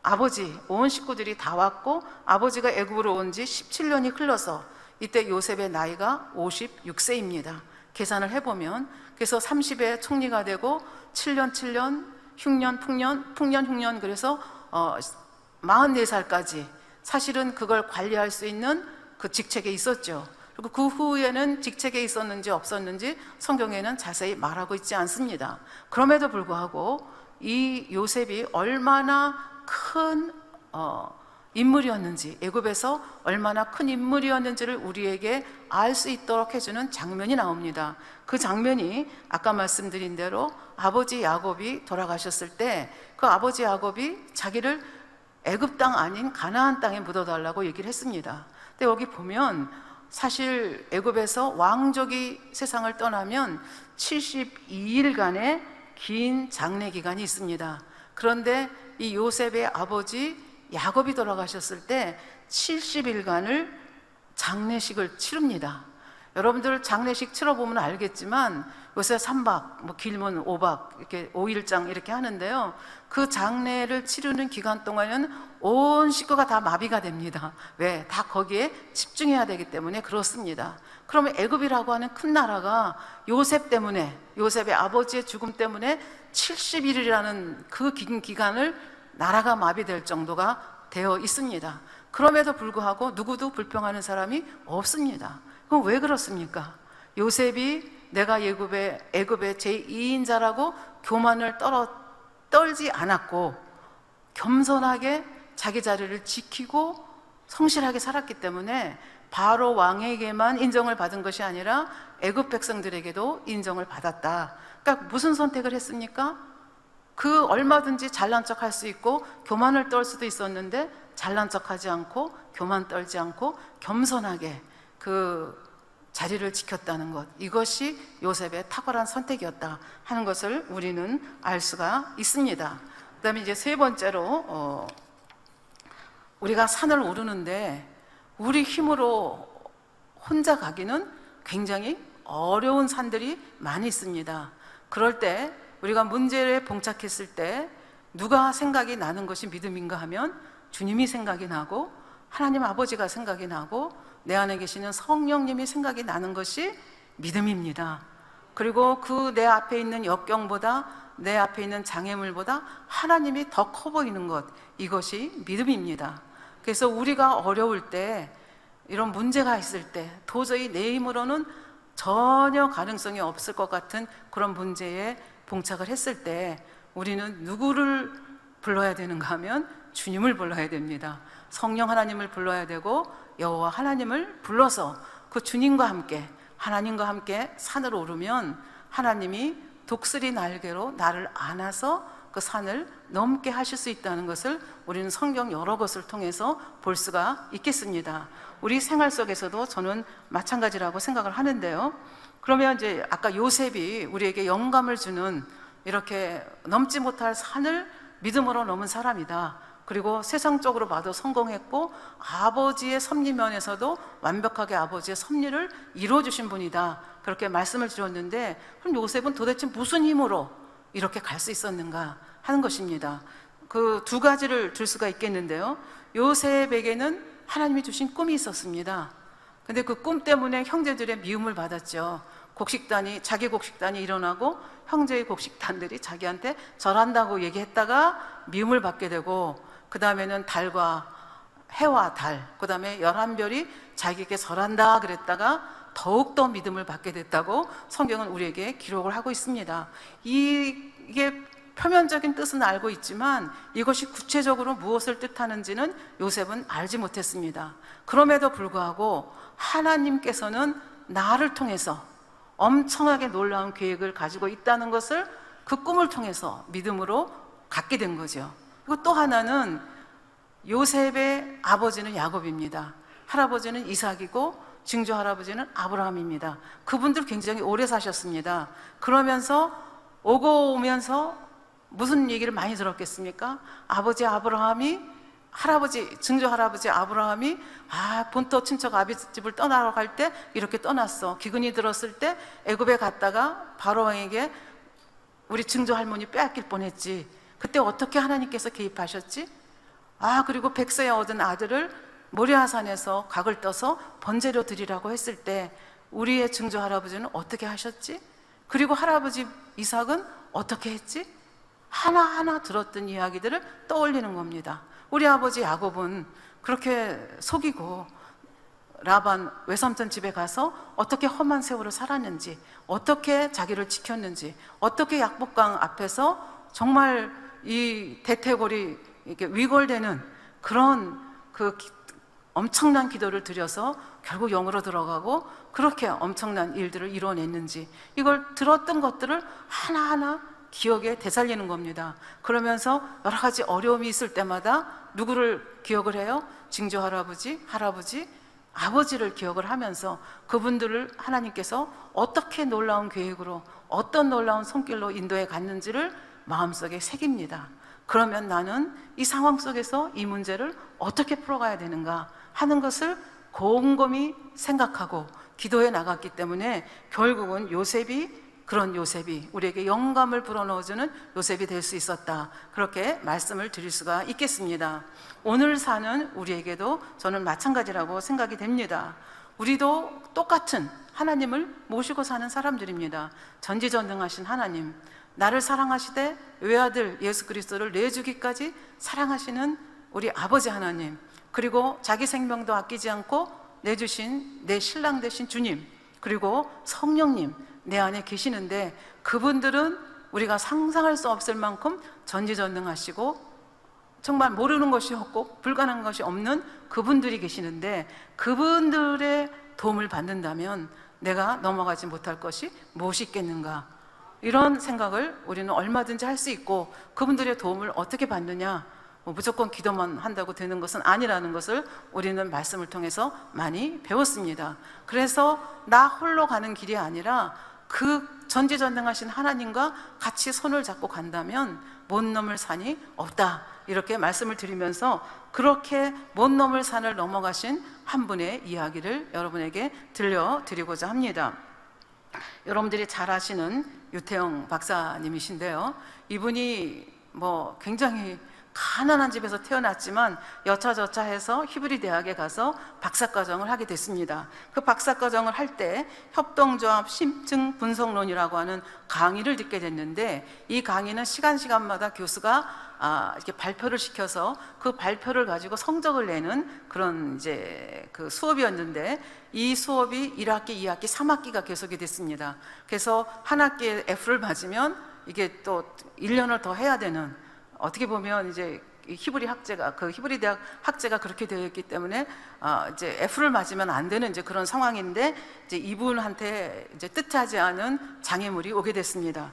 아버지, 온 식구들이 다 왔고 아버지가 애굽으로 온 지 17년이 흘러서 이때 요셉의 나이가 56세입니다. 계산을 해보면, 그래서 30에 총리가 되고 7년 7년, 흉년 풍년, 풍년 흉년, 그래서 44살까지 사실은 그걸 관리할 수 있는 그 직책에 있었죠. 그리고 그 후에는 직책에 있었는지 없었는지 성경에는 자세히 말하고 있지 않습니다. 그럼에도 불구하고 이 요셉이 얼마나 큰 인물이었는지, 애굽에서 얼마나 큰 인물이었는지를 우리에게 알 수 있도록 해주는 장면이 나옵니다. 그 장면이 아까 말씀드린 대로 아버지 야곱이 돌아가셨을 때 그 아버지 야곱이 자기를 애굽 땅 아닌 가나안 땅에 묻어달라고 얘기를 했습니다. 근데 여기 보면 사실 애굽에서 왕족이 세상을 떠나면 72일간의 긴 장례 기간이 있습니다. 그런데 이 요셉의 아버지 야곱이 돌아가셨을 때 70일간을 장례식을 치릅니다. 여러분들 장례식 치러보면 알겠지만 요새 3박, 뭐 길면 5박, 이렇게 5일장 이렇게 하는데요. 그 장례를 치르는 기간 동안은 온 식구가 다 마비가 됩니다. 왜? 다 거기에 집중해야 되기 때문에 그렇습니다. 그러면 애굽이라고 하는 큰 나라가 요셉 때문에, 요셉의 아버지의 죽음 때문에 70일이라는 그 긴 기간을 나라가 마비될 정도가 되어 있습니다. 그럼에도 불구하고 누구도 불평하는 사람이 없습니다. 그럼 왜 그렇습니까? 요셉이 내가 애굽의 제2인자라고 교만을 떨지 않았고 겸손하게 자기 자리를 지키고 성실하게 살았기 때문에 바로 왕에게만 인정을 받은 것이 아니라 애굽 백성들에게도 인정을 받았다. 그러니까 무슨 선택을 했습니까? 그 얼마든지 잘난 척할 수 있고 교만을 떨 수도 있었는데 잘난 척하지 않고 교만 떨지 않고 겸손하게 그 자리를 지켰다는 것, 이것이 요셉의 탁월한 선택이었다 하는 것을 우리는 알 수가 있습니다. 그 다음에 이제 세 번째로 우리가 산을 오르는데 우리 힘으로 혼자 가기는 굉장히 어려운 산들이 많이 있습니다. 그럴 때 우리가 문제에 봉착했을 때 누가 생각이 나는 것이 믿음인가 하면 주님이 생각이 나고 하나님 아버지가 생각이 나고 내 안에 계시는 성령님이 생각이 나는 것이 믿음입니다. 그리고 그 내 앞에 있는 역경보다 내 앞에 있는 장애물보다 하나님이 더 커 보이는 것, 이것이 믿음입니다. 그래서 우리가 어려울 때, 이런 문제가 있을 때, 도저히 내 힘으로는 전혀 가능성이 없을 것 같은 그런 문제에 봉착을 했을 때 우리는 누구를 불러야 되는가 하면 주님을 불러야 됩니다. 성령 하나님을 불러야 되고 여호와 하나님을 불러서 그 주님과 함께, 하나님과 함께 산을 오르면 하나님이 독수리 날개로 나를 안아서 그 산을 넘게 하실 수 있다는 것을 우리는 성경 여러 것을 통해서 볼 수가 있겠습니다. 우리 생활 속에서도 저는 마찬가지라고 생각을 하는데요. 그러면 이제 아까 요셉이 우리에게 영감을 주는, 이렇게 넘지 못할 산을 믿음으로 넘은 사람이다. 그리고 세상적으로 봐도 성공했고 아버지의 섭리면에서도 완벽하게 아버지의 섭리를 이루어주신 분이다, 그렇게 말씀을 드렸는데, 그럼 요셉은 도대체 무슨 힘으로 이렇게 갈 수 있었는가 하는 것입니다. 그 두 가지를 들 수가 있겠는데요. 요셉에게는 하나님이 주신 꿈이 있었습니다. 근데 그 꿈 때문에 형제들의 미움을 받았죠. 자기 곡식단이 일어나고 형제의 곡식단들이 자기한테 절한다고 얘기했다가 미움을 받게 되고, 그 다음에는 달과 해와 달, 그 다음에 11별이 자기에게 절한다 그랬다가 더욱더 믿음을 받게 됐다고 성경은 우리에게 기록을 하고 있습니다. 이게 표면적인 뜻은 알고 있지만 이것이 구체적으로 무엇을 뜻하는지는 요셉은 알지 못했습니다. 그럼에도 불구하고 하나님께서는 나를 통해서 엄청나게 놀라운 계획을 가지고 있다는 것을 그 꿈을 통해서 믿음으로 갖게 된 거죠. 그리고 또 하나는 요셉의 아버지는 야곱입니다. 할아버지는 이삭이고 증조 할아버지는 아브라함입니다. 그분들 굉장히 오래 사셨습니다. 그러면서 오고 오면서 무슨 얘기를 많이 들었겠습니까? 아버지 아브라함이, 증조 할아버지 아브라함이 본토 친척 아비집을 떠나러 갈 때 이렇게 떠났어. 기근이 들었을 때 애굽에 갔다가 바로왕에게 우리 증조 할머니 빼앗길 뻔했지. 그때 어떻게 하나님께서 개입하셨지? 그리고 100세에 얻은 아들을 모리아산에서 각을 떠서 번제로 드리라고 했을 때 우리의 증조 할아버지는 어떻게 하셨지? 그리고 할아버지 이삭은 어떻게 했지? 하나하나 들었던 이야기들을 떠올리는 겁니다. 우리 아버지 야곱은 그렇게 속이고 라반 외삼촌 집에 가서 어떻게 험한 세월을 살았는지, 어떻게 자기를 지켰는지, 어떻게 약복강 앞에서 정말 이 대퇴골이 이렇게 위골되는 그런 엄청난 기도를 드려서 결국 영으로 들어가고 그렇게 엄청난 일들을 이뤄냈는지, 이걸 들었던 것들을 하나하나 기억에 되살리는 겁니다. 그러면서 여러 가지 어려움이 있을 때마다 누구를 기억을 해요? 증조 할아버지, 아버지를 기억을 하면서 그분들을 하나님께서 어떻게 놀라운 계획으로, 어떤 놀라운 손길로 인도해 갔는지를 마음속에 새깁니다. 그러면 나는 이 상황 속에서 이 문제를 어떻게 풀어가야 되는가 하는 것을 곰곰이 생각하고 기도해 나갔기 때문에 결국은 그런 요셉이 우리에게 영감을 불어넣어주는 요셉이 될 수 있었다, 그렇게 말씀을 드릴 수가 있겠습니다. 오늘 사는 우리에게도 저는 마찬가지라고 생각이 됩니다. 우리도 똑같은 하나님을 모시고 사는 사람들입니다. 전지전능하신 하나님, 나를 사랑하시되 외아들 예수 그리스도를 내주기까지 사랑하시는 우리 아버지 하나님, 그리고 자기 생명도 아끼지 않고 내주신 내 신랑 되신 주님, 그리고 성령님 내 안에 계시는데, 그분들은 우리가 상상할 수 없을 만큼 전지전능하시고 정말 모르는 것이 없고 불가능한 것이 없는 그분들이 계시는데, 그분들의 도움을 받는다면 내가 넘어가지 못할 것이 무엇이 있겠는가? 이런 생각을 우리는 얼마든지 할 수 있고, 그분들의 도움을 어떻게 받느냐, 무조건 기도만 한다고 되는 것은 아니라는 것을 우리는 말씀을 통해서 많이 배웠습니다. 그래서 나 홀로 가는 길이 아니라 그 전지전능하신 하나님과 같이 손을 잡고 간다면 못 넘을 산이 없다, 이렇게 말씀을 드리면서 그렇게 못 넘을 산을 넘어가신 한 분의 이야기를 여러분에게 들려드리고자 합니다. 여러분들이 잘 아시는 유태영 박사님이신데요, 이분이 굉장히 가난한 집에서 태어났지만 여차저차 해서 히브리 대학에 가서 박사과정을 하게 됐습니다. 그 박사과정을 할 때 협동조합 심층 분석론이라고 하는 강의를 듣게 됐는데, 이 강의는 시간마다 교수가 이렇게 발표를 시켜서 그 발표를 가지고 성적을 내는 그런 이제 그 수업이었는데, 이 수업이 1학기, 2학기, 3학기가 계속이 됐습니다. 그래서 한 학기에 F를 맞으면 이게 또 1년을 더 해야 되는, 어떻게 보면 이제 히브리 학제가, 그 히브리 대학 학제가 그렇게 되어 있기 때문에 이제 F를 맞으면 안 되는 이제 그런 상황인데, 이제 이분한테 이제 뜻하지 않은 장애물이 오게 됐습니다.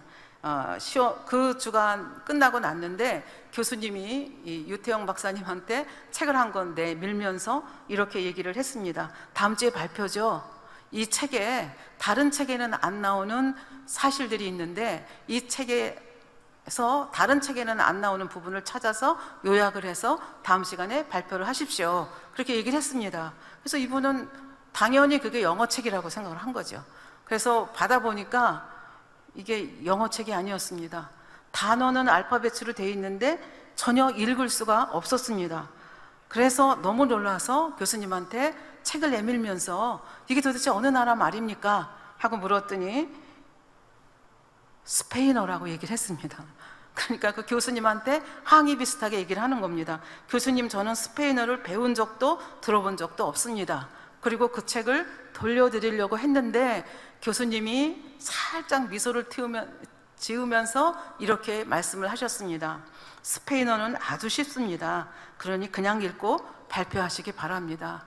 그 주간 끝나고 났는데 교수님이 이 유태영 박사님한테 책을 한 권 내밀면서 이렇게 얘기를 했습니다. 다음 주에 발표죠. 이 책에, 다른 책에는 안 나오는 사실들이 있는데 이 책에서 다른 책에는 안 나오는 부분을 찾아서 요약을 해서 다음 시간에 발표를 하십시오, 그렇게 얘기를 했습니다. 그래서 이분은 당연히 그게 영어책이라고 생각을 한 거죠. 그래서 받아보니까 이게 영어책이 아니었습니다. 단어는 알파벳으로 되어 있는데 전혀 읽을 수가 없었습니다. 그래서 너무 놀라서 교수님한테 책을 내밀면서 이게 도대체 어느 나라 말입니까? 하고 물었더니 스페인어라고 얘기를 했습니다. 그러니까 그 교수님한테 항의 비슷하게 얘기를 하는 겁니다. 교수님, 저는 스페인어를 배운 적도 들어본 적도 없습니다. 그리고 그 책을 돌려드리려고 했는데 교수님이 살짝 미소를 지으면서 이렇게 말씀을 하셨습니다. 스페인어는 아주 쉽습니다. 그러니 그냥 읽고 발표하시기 바랍니다.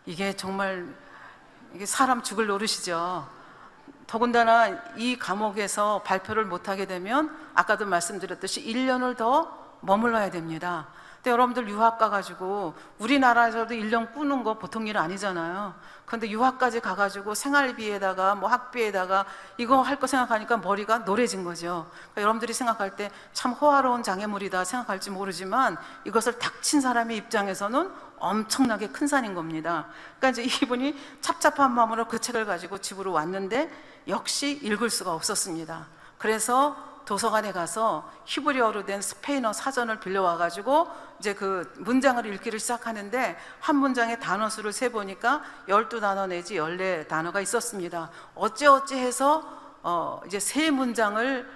이게 정말 이게 사람 죽을 노릇이죠. 더군다나 이 과목에서 발표를 못하게 되면 아까도 말씀드렸듯이 1년을 더 머물러야 됩니다. 근데 여러분들 유학 가가지고, 우리나라에서도 1년 꾸는 거 보통 일 아니잖아요. 근데 유학까지 가가지고 생활비에다가 학비에다가 이거 할 거 생각하니까 머리가 노래진 거죠. 그러니까 여러분들이 생각할 때 참 호화로운 장애물이다 생각할지 모르지만 이것을 닥친 사람의 입장에서는 엄청나게 큰 산인 겁니다. 그러니까 이제 이분이 찹찹한 마음으로 그 책을 가지고 집으로 왔는데 역시 읽을 수가 없었습니다. 그래서 도서관에 가서 히브리어로 된 스페인어 사전을 빌려와가지고 이제 그 문장을 읽기를 시작하는데, 한 문장의 단어 수를 세보니까 12단어 내지 14단어가 있었습니다. 어찌어찌 해서 이제 세 문장을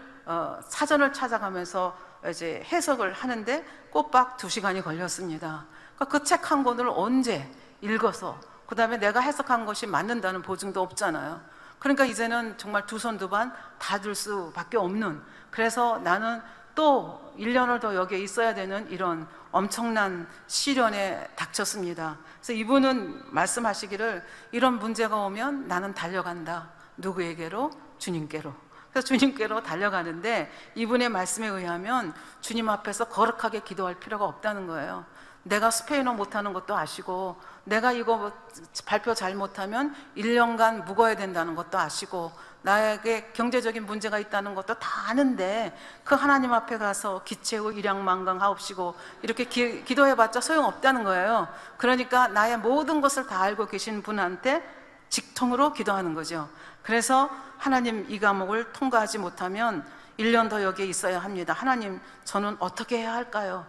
사전을 찾아가면서 이제 해석을 하는데 꼬박 2시간이 걸렸습니다. 그러니까 그 책 한 권을 언제 읽어서 그 다음에 내가 해석한 것이 맞는다는 보증도 없잖아요. 그러니까 이제는 정말 두 손 두 반 다 들 수밖에 없는, 그래서 나는 또 1년을 더 여기에 있어야 되는 이런 엄청난 시련에 닥쳤습니다. 그래서 이분은 말씀하시기를, 이런 문제가 오면 나는 달려간다. 누구에게로? 주님께로. 그래서 주님께로 달려가는데, 이분의 말씀에 의하면 주님 앞에서 거룩하게 기도할 필요가 없다는 거예요. 내가 스페인어 못하는 것도 아시고, 내가 이거 발표 잘 못하면 1년간 묵어야 된다는 것도 아시고, 나에게 경제적인 문제가 있다는 것도 다 아는데 그 하나님 앞에 가서 기채우 일양만강하옵시고 이렇게 기도해봤자 소용없다는 거예요. 그러니까 나의 모든 것을 다 알고 계신 분한테 직통으로 기도하는 거죠. 그래서 하나님, 이 과목을 통과하지 못하면 1년 더 여기에 있어야 합니다. 하나님, 저는 어떻게 해야 할까요?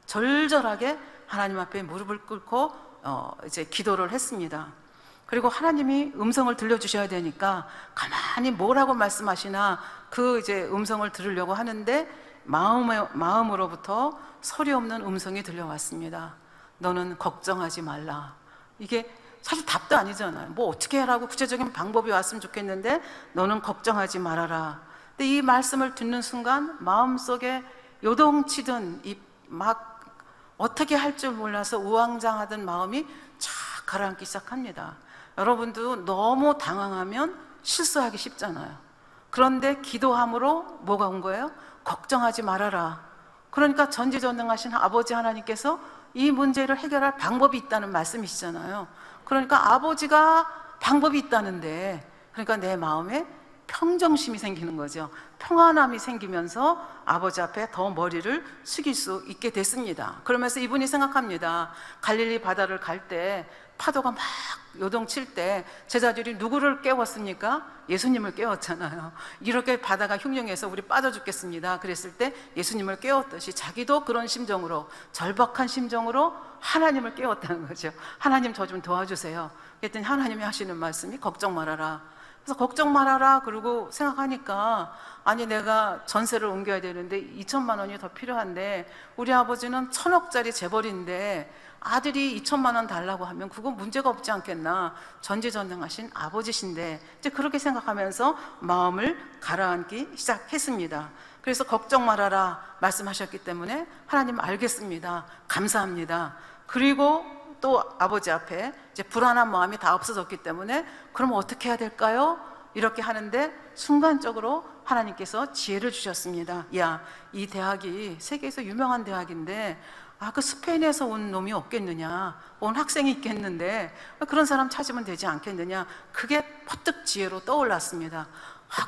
절절하게 하나님 앞에 무릎을 꿇고 이제 기도를 했습니다. 그리고 하나님이 음성을 들려주셔야 되니까 가만히 뭐라고 말씀하시나 그 이제 음성을 들으려고 하는데 마음으로부터 소리 없는 음성이 들려왔습니다. 너는 걱정하지 말라. 이게 사실 답도 아니잖아요. 뭐 어떻게 하라고 구체적인 방법이 왔으면 좋겠는데 너는 걱정하지 말아라. 근데 이 말씀을 듣는 순간 마음속에 요동치던 이 막 어떻게 할 줄 몰라서 우왕좌왕하던 마음이 쫙 가라앉기 시작합니다. 여러분도 너무 당황하면 실수하기 쉽잖아요. 그런데 기도함으로 뭐가 온 거예요? 걱정하지 말아라. 그러니까 전지전능하신 아버지 하나님께서 이 문제를 해결할 방법이 있다는 말씀이시잖아요. 그러니까 아버지가 방법이 있다는데, 그러니까 내 마음에 평정심이 생기는 거죠. 평안함이 생기면서 아버지 앞에 더 머리를 숙일 수 있게 됐습니다. 그러면서 이분이 생각합니다. 갈릴리 바다를 갈 때 파도가 막 요동칠 때 제자들이 누구를 깨웠습니까? 예수님을 깨웠잖아요. 이렇게 바다가 흉흉해서 우리 빠져 죽겠습니다. 그랬을 때 예수님을 깨웠듯이 자기도 그런 심정으로, 절박한 심정으로 하나님을 깨웠다는 거죠. 하나님 저 좀 도와주세요. 그랬더니 하나님이 하시는 말씀이 걱정 말아라. 그래서 걱정 말아라 그러고 생각하니까, 아니 내가 전세를 옮겨야 되는데 2천만 원이 더 필요한데 우리 아버지는 1,000억짜리 재벌인데 아들이 2천만 원 달라고 하면 그건 문제가 없지 않겠나. 전지전능하신 아버지신데, 이제 그렇게 생각하면서 마음을 가라앉기 시작했습니다. 그래서 걱정 말아라 말씀하셨기 때문에 하나님 알겠습니다, 감사합니다. 그리고 또 아버지 앞에 이제 불안한 마음이 다 없어졌기 때문에 그럼 어떻게 해야 될까요? 이렇게 하는데 순간적으로 하나님께서 지혜를 주셨습니다. 야, 이 대학이 세계에서 유명한 대학인데 그 스페인에서 온 놈이 없겠느냐, 온 학생이 있겠는데 그런 사람 찾으면 되지 않겠느냐. 그게 퍼뜩 지혜로 떠올랐습니다.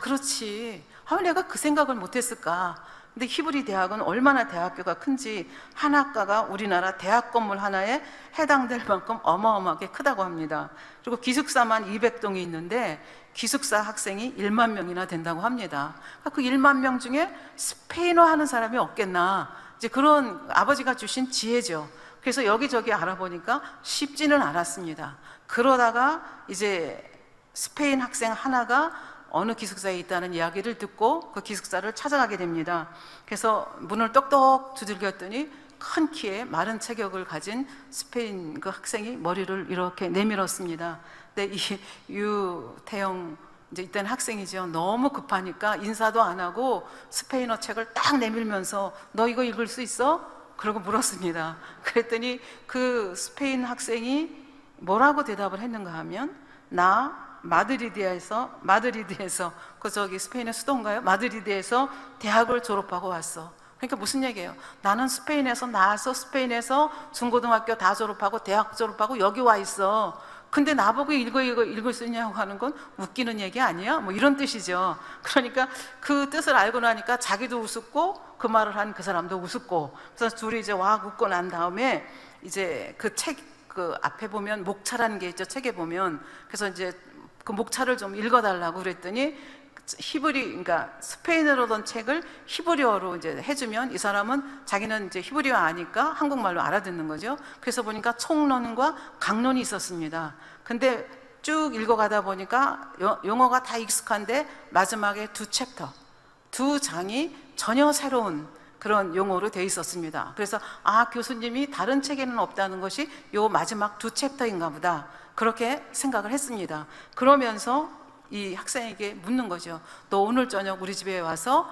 그렇지, 내가 그 생각을 못했을까. 근데 히브리 대학은 얼마나 대학교가 큰지 한 학과가 우리나라 대학 건물 하나에 해당될 만큼 어마어마하게 크다고 합니다. 그리고 기숙사만 200동이 있는데 기숙사 학생이 1만 명이나 된다고 합니다. 그 1만 명 중에 스페인어 하는 사람이 없겠나, 이제 그런 아버지가 주신 지혜죠. 그래서 여기저기 알아보니까 쉽지는 않았습니다. 그러다가 이제 스페인 학생 하나가 어느 기숙사에 있다는 이야기를 듣고 그 기숙사를 찾아가게 됩니다. 그래서 문을 똑똑 두들겼더니 큰 키에 마른 체격을 가진 스페인 그 학생이 머리를 이렇게 내밀었습니다. 근데 이 유태영, 이제 이때는 학생이죠. 너무 급하니까 인사도 안 하고 스페인어 책을 딱 내밀면서 너 이거 읽을 수 있어? 그러고 물었습니다. 그랬더니 그 스페인 학생이 뭐라고 대답을 했는가 하면, 나 마드리드에서 그 저기 스페인의 수도인가요? 마드리드에서 대학을 졸업하고 왔어. 그러니까 무슨 얘기예요? 나는 스페인에서 나와서 스페인에서 중고등학교 다 졸업하고 대학 졸업하고 여기 와 있어. 근데 나보고 이거 읽을 수 있냐고 하는 건 웃기는 얘기 아니야? 뭐 이런 뜻이죠. 그러니까 그 뜻을 알고 나니까 자기도 우습고 그 말을 한 그 사람도 우습고, 그래서 둘이 이제 와 웃고 난 다음에 이제 그 앞에 보면 목차라는 게 있죠. 책에 보면. 그래서 이제 그 목차를 좀 읽어달라고 그랬더니 그러니까 스페인어로 던 책을 히브리어로 이제 해주면 이 사람은 자기는 이제 히브리어 아니까 한국말로 알아듣는 거죠. 그래서 보니까 총론과 강론이 있었습니다. 근데 쭉 읽어가다 보니까 용어가 다 익숙한데 마지막에 두 장이 전혀 새로운 그런 용어로 돼 있었습니다. 그래서 교수님이 다른 책에는 없다는 것이 요 마지막 2챕터인가 보다, 그렇게 생각을 했습니다. 그러면서 이 학생에게 묻는 거죠. 너 오늘 저녁 우리 집에 와서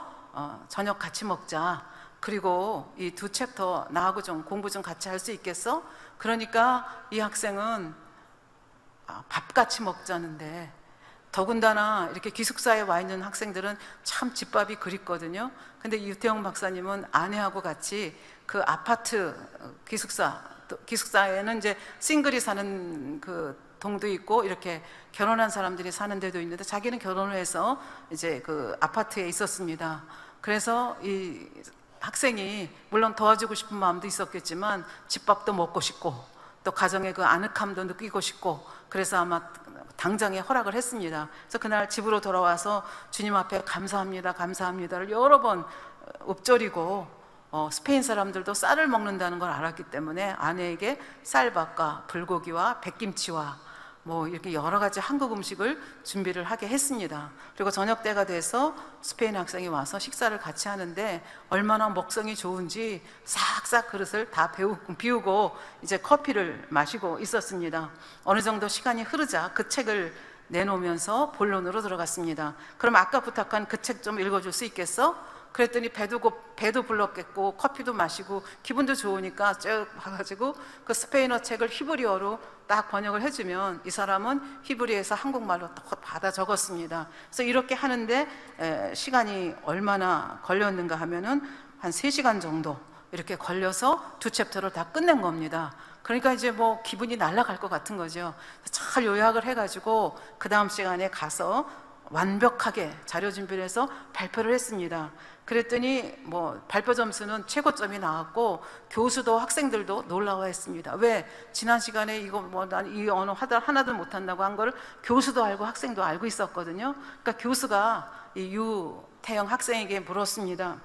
저녁 같이 먹자. 그리고 이 2챕터 나하고 좀 공부 좀 같이 할 수 있겠어? 그러니까 이 학생은 밥 같이 먹자는데, 더군다나 이렇게 기숙사에 와 있는 학생들은 참 집밥이 그립거든요. 근데 유태영 박사님은 아내하고 같이 그 아파트 기숙사에는 이제 싱글이 사는 그 동도 있고 이렇게 결혼한 사람들이 사는 데도 있는데 자기는 결혼을 해서 이제 그 아파트에 있었습니다. 그래서 이 학생이 물론 도와주고 싶은 마음도 있었겠지만 집밥도 먹고 싶고 또 가정의 그 아늑함도 느끼고 싶고, 그래서 아마 당장에 허락을 했습니다. 그래서 그날 집으로 돌아와서 주님 앞에 감사합니다를 여러 번 읊조리고, 스페인 사람들도 쌀을 먹는다는 걸 알았기 때문에 아내에게 쌀밥과 불고기와 백김치와 뭐 이렇게 여러 가지 한국 음식을 준비를 하게 했습니다. 그리고 저녁 때가 돼서 스페인 학생이 와서 식사를 같이 하는데 얼마나 먹성이 좋은지 싹싹 그릇을 다 비우고 이제 커피를 마시고 있었습니다. 어느 정도 시간이 흐르자 그 책을 내놓으면서 본론으로 들어갔습니다. 그럼 아까 부탁한 그 책 좀 읽어줄 수 있겠어? 그랬더니 배도 불렀겠고 커피도 마시고 기분도 좋으니까 쭉 봐가지고 그 스페인어 책을 히브리어로 딱 번역을 해주면 이 사람은 히브리에서 한국말로 딱 받아 적었습니다. 그래서 이렇게 하는데 시간이 얼마나 걸렸는가 하면은 한 3시간 정도 이렇게 걸려서 2챕터를 다 끝낸 겁니다. 그러니까 이제 뭐 기분이 날아갈 것 같은 거죠. 잘 요약을 해가지고 그 다음 시간에 가서 완벽하게 자료 준비를 해서 발표를 했습니다. 그랬더니 뭐 발표 점수는 최고점이 나왔고 교수도 학생들도 놀라워했습니다. 왜? 지난 시간에 이거 뭐 난 이 언어 하나도 못한다고 한 거를 교수도 알고 학생도 알고 있었거든요. 그러니까 교수가 이 유태영 학생에게 물었습니다.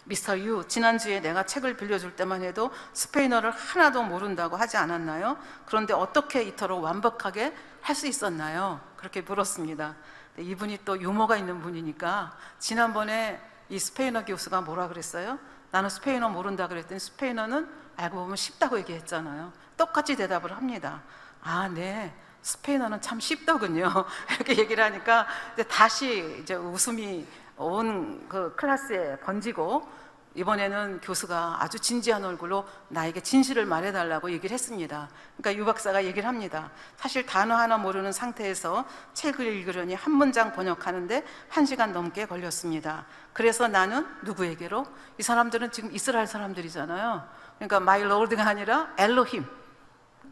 미스터 유, 지난주에 내가 책을 빌려줄 때만 해도 스페인어를 하나도 모른다고 하지 않았나요? 그런데 어떻게 이토록 완벽하게 할 수 있었나요? 그렇게 물었습니다. 이분이 또 유머가 있는 분이니까 지난번에 이 스페인어 교수가 뭐라 그랬어요? 나는 스페인어 모른다 그랬더니 스페인어는 알고 보면 쉽다고 얘기했잖아요. 똑같이 대답을 합니다. 아, 네. 스페인어는 참 쉽더군요. 이렇게 얘기를 하니까 이제 다시 이제 웃음이 온 그 클래스에 번지고 이번에는 교수가 아주 진지한 얼굴로 나에게 진실을 말해달라고 얘기를 했습니다. 그러니까 유 박사가 얘기를 합니다. 사실 단어 하나 모르는 상태에서 책을 읽으려니 한 문장 번역하는데 1시간 넘게 걸렸습니다. 그래서 나는 누구에게로? 이 사람들은 지금 이스라엘 사람들이잖아요. 그러니까 my lord가 아니라 엘로힘,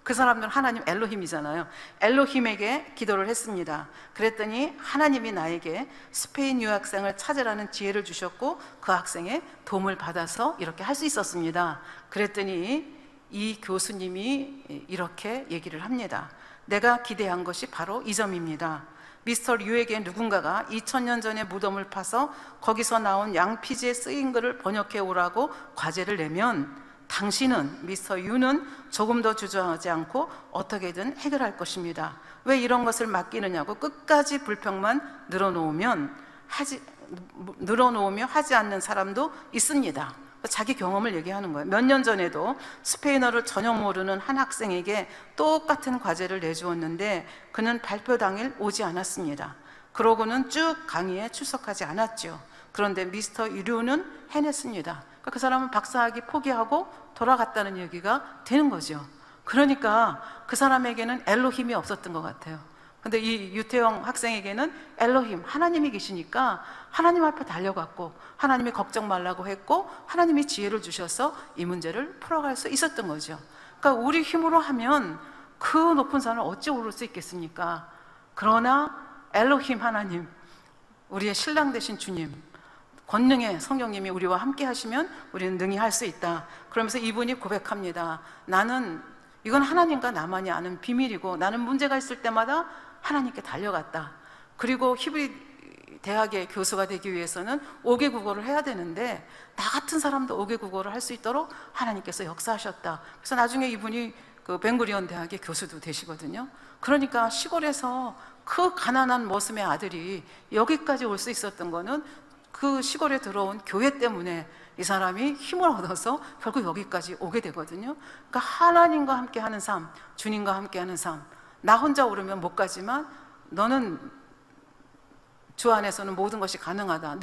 그 사람들은 하나님 엘로힘이잖아요. 엘로힘에게 기도를 했습니다. 그랬더니 하나님이 나에게 스페인 유학생을 찾으라는 지혜를 주셨고 그 학생의 도움을 받아서 이렇게 할 수 있었습니다. 그랬더니 이 교수님이 이렇게 얘기를 합니다. 내가 기대한 것이 바로 이 점입니다. 미스터 류에게 누군가가 2000년 전에 무덤을 파서 거기서 나온 양피지에 쓰인 글을 번역해 오라고 과제를 내면 당신은, 미스터 유는 조금 더 주저하지 않고 어떻게든 해결할 것입니다. 왜 이런 것을 맡기느냐고 끝까지 불평만 늘어놓으며 하지 않는 사람도 있습니다. 자기 경험을 얘기하는 거예요. 몇 년 전에도 스페인어를 전혀 모르는 한 학생에게 똑같은 과제를 내주었는데 그는 발표 당일 오지 않았습니다. 그러고는 쭉 강의에 출석하지 않았죠. 그런데 미스터 유는 해냈습니다. 그 사람은 박사학위 포기하고 돌아갔다는 얘기가 되는 거죠. 그러니까 그 사람에게는 엘로힘이 없었던 것 같아요. 근데 이 유태영 학생에게는 엘로힘, 하나님이 계시니까 하나님 앞에 달려갔고 하나님이 걱정 말라고 했고 하나님이 지혜를 주셔서 이 문제를 풀어갈 수 있었던 거죠. 그러니까 우리 힘으로 하면 그 높은 산을 어찌 오를 수 있겠습니까? 그러나 엘로힘 하나님, 우리의 신랑 되신 주님, 권능의 성령님이 우리와 함께 하시면 우리는 능히 할 수 있다. 그러면서 이분이 고백합니다. 나는, 이건 하나님과 나만이 아는 비밀이고 나는 문제가 있을 때마다 하나님께 달려갔다. 그리고 히브리 대학의 교수가 되기 위해서는 5개 국어를 해야 되는데 나 같은 사람도 5개 국어를 할 수 있도록 하나님께서 역사하셨다. 그래서 나중에 이분이 그 벤구리온 대학의 교수도 되시거든요. 그러니까 시골에서 그 가난한 머슴의 아들이 여기까지 올 수 있었던 거는 그 시골에 들어온 교회 때문에 이 사람이 힘을 얻어서 결국 여기까지 오게 되거든요. 그러니까 하나님과 함께 하는 삶, 주님과 함께 하는 삶. 나 혼자 오르면 못 가지만 너는 주 안에서는 모든 것이 가능하다,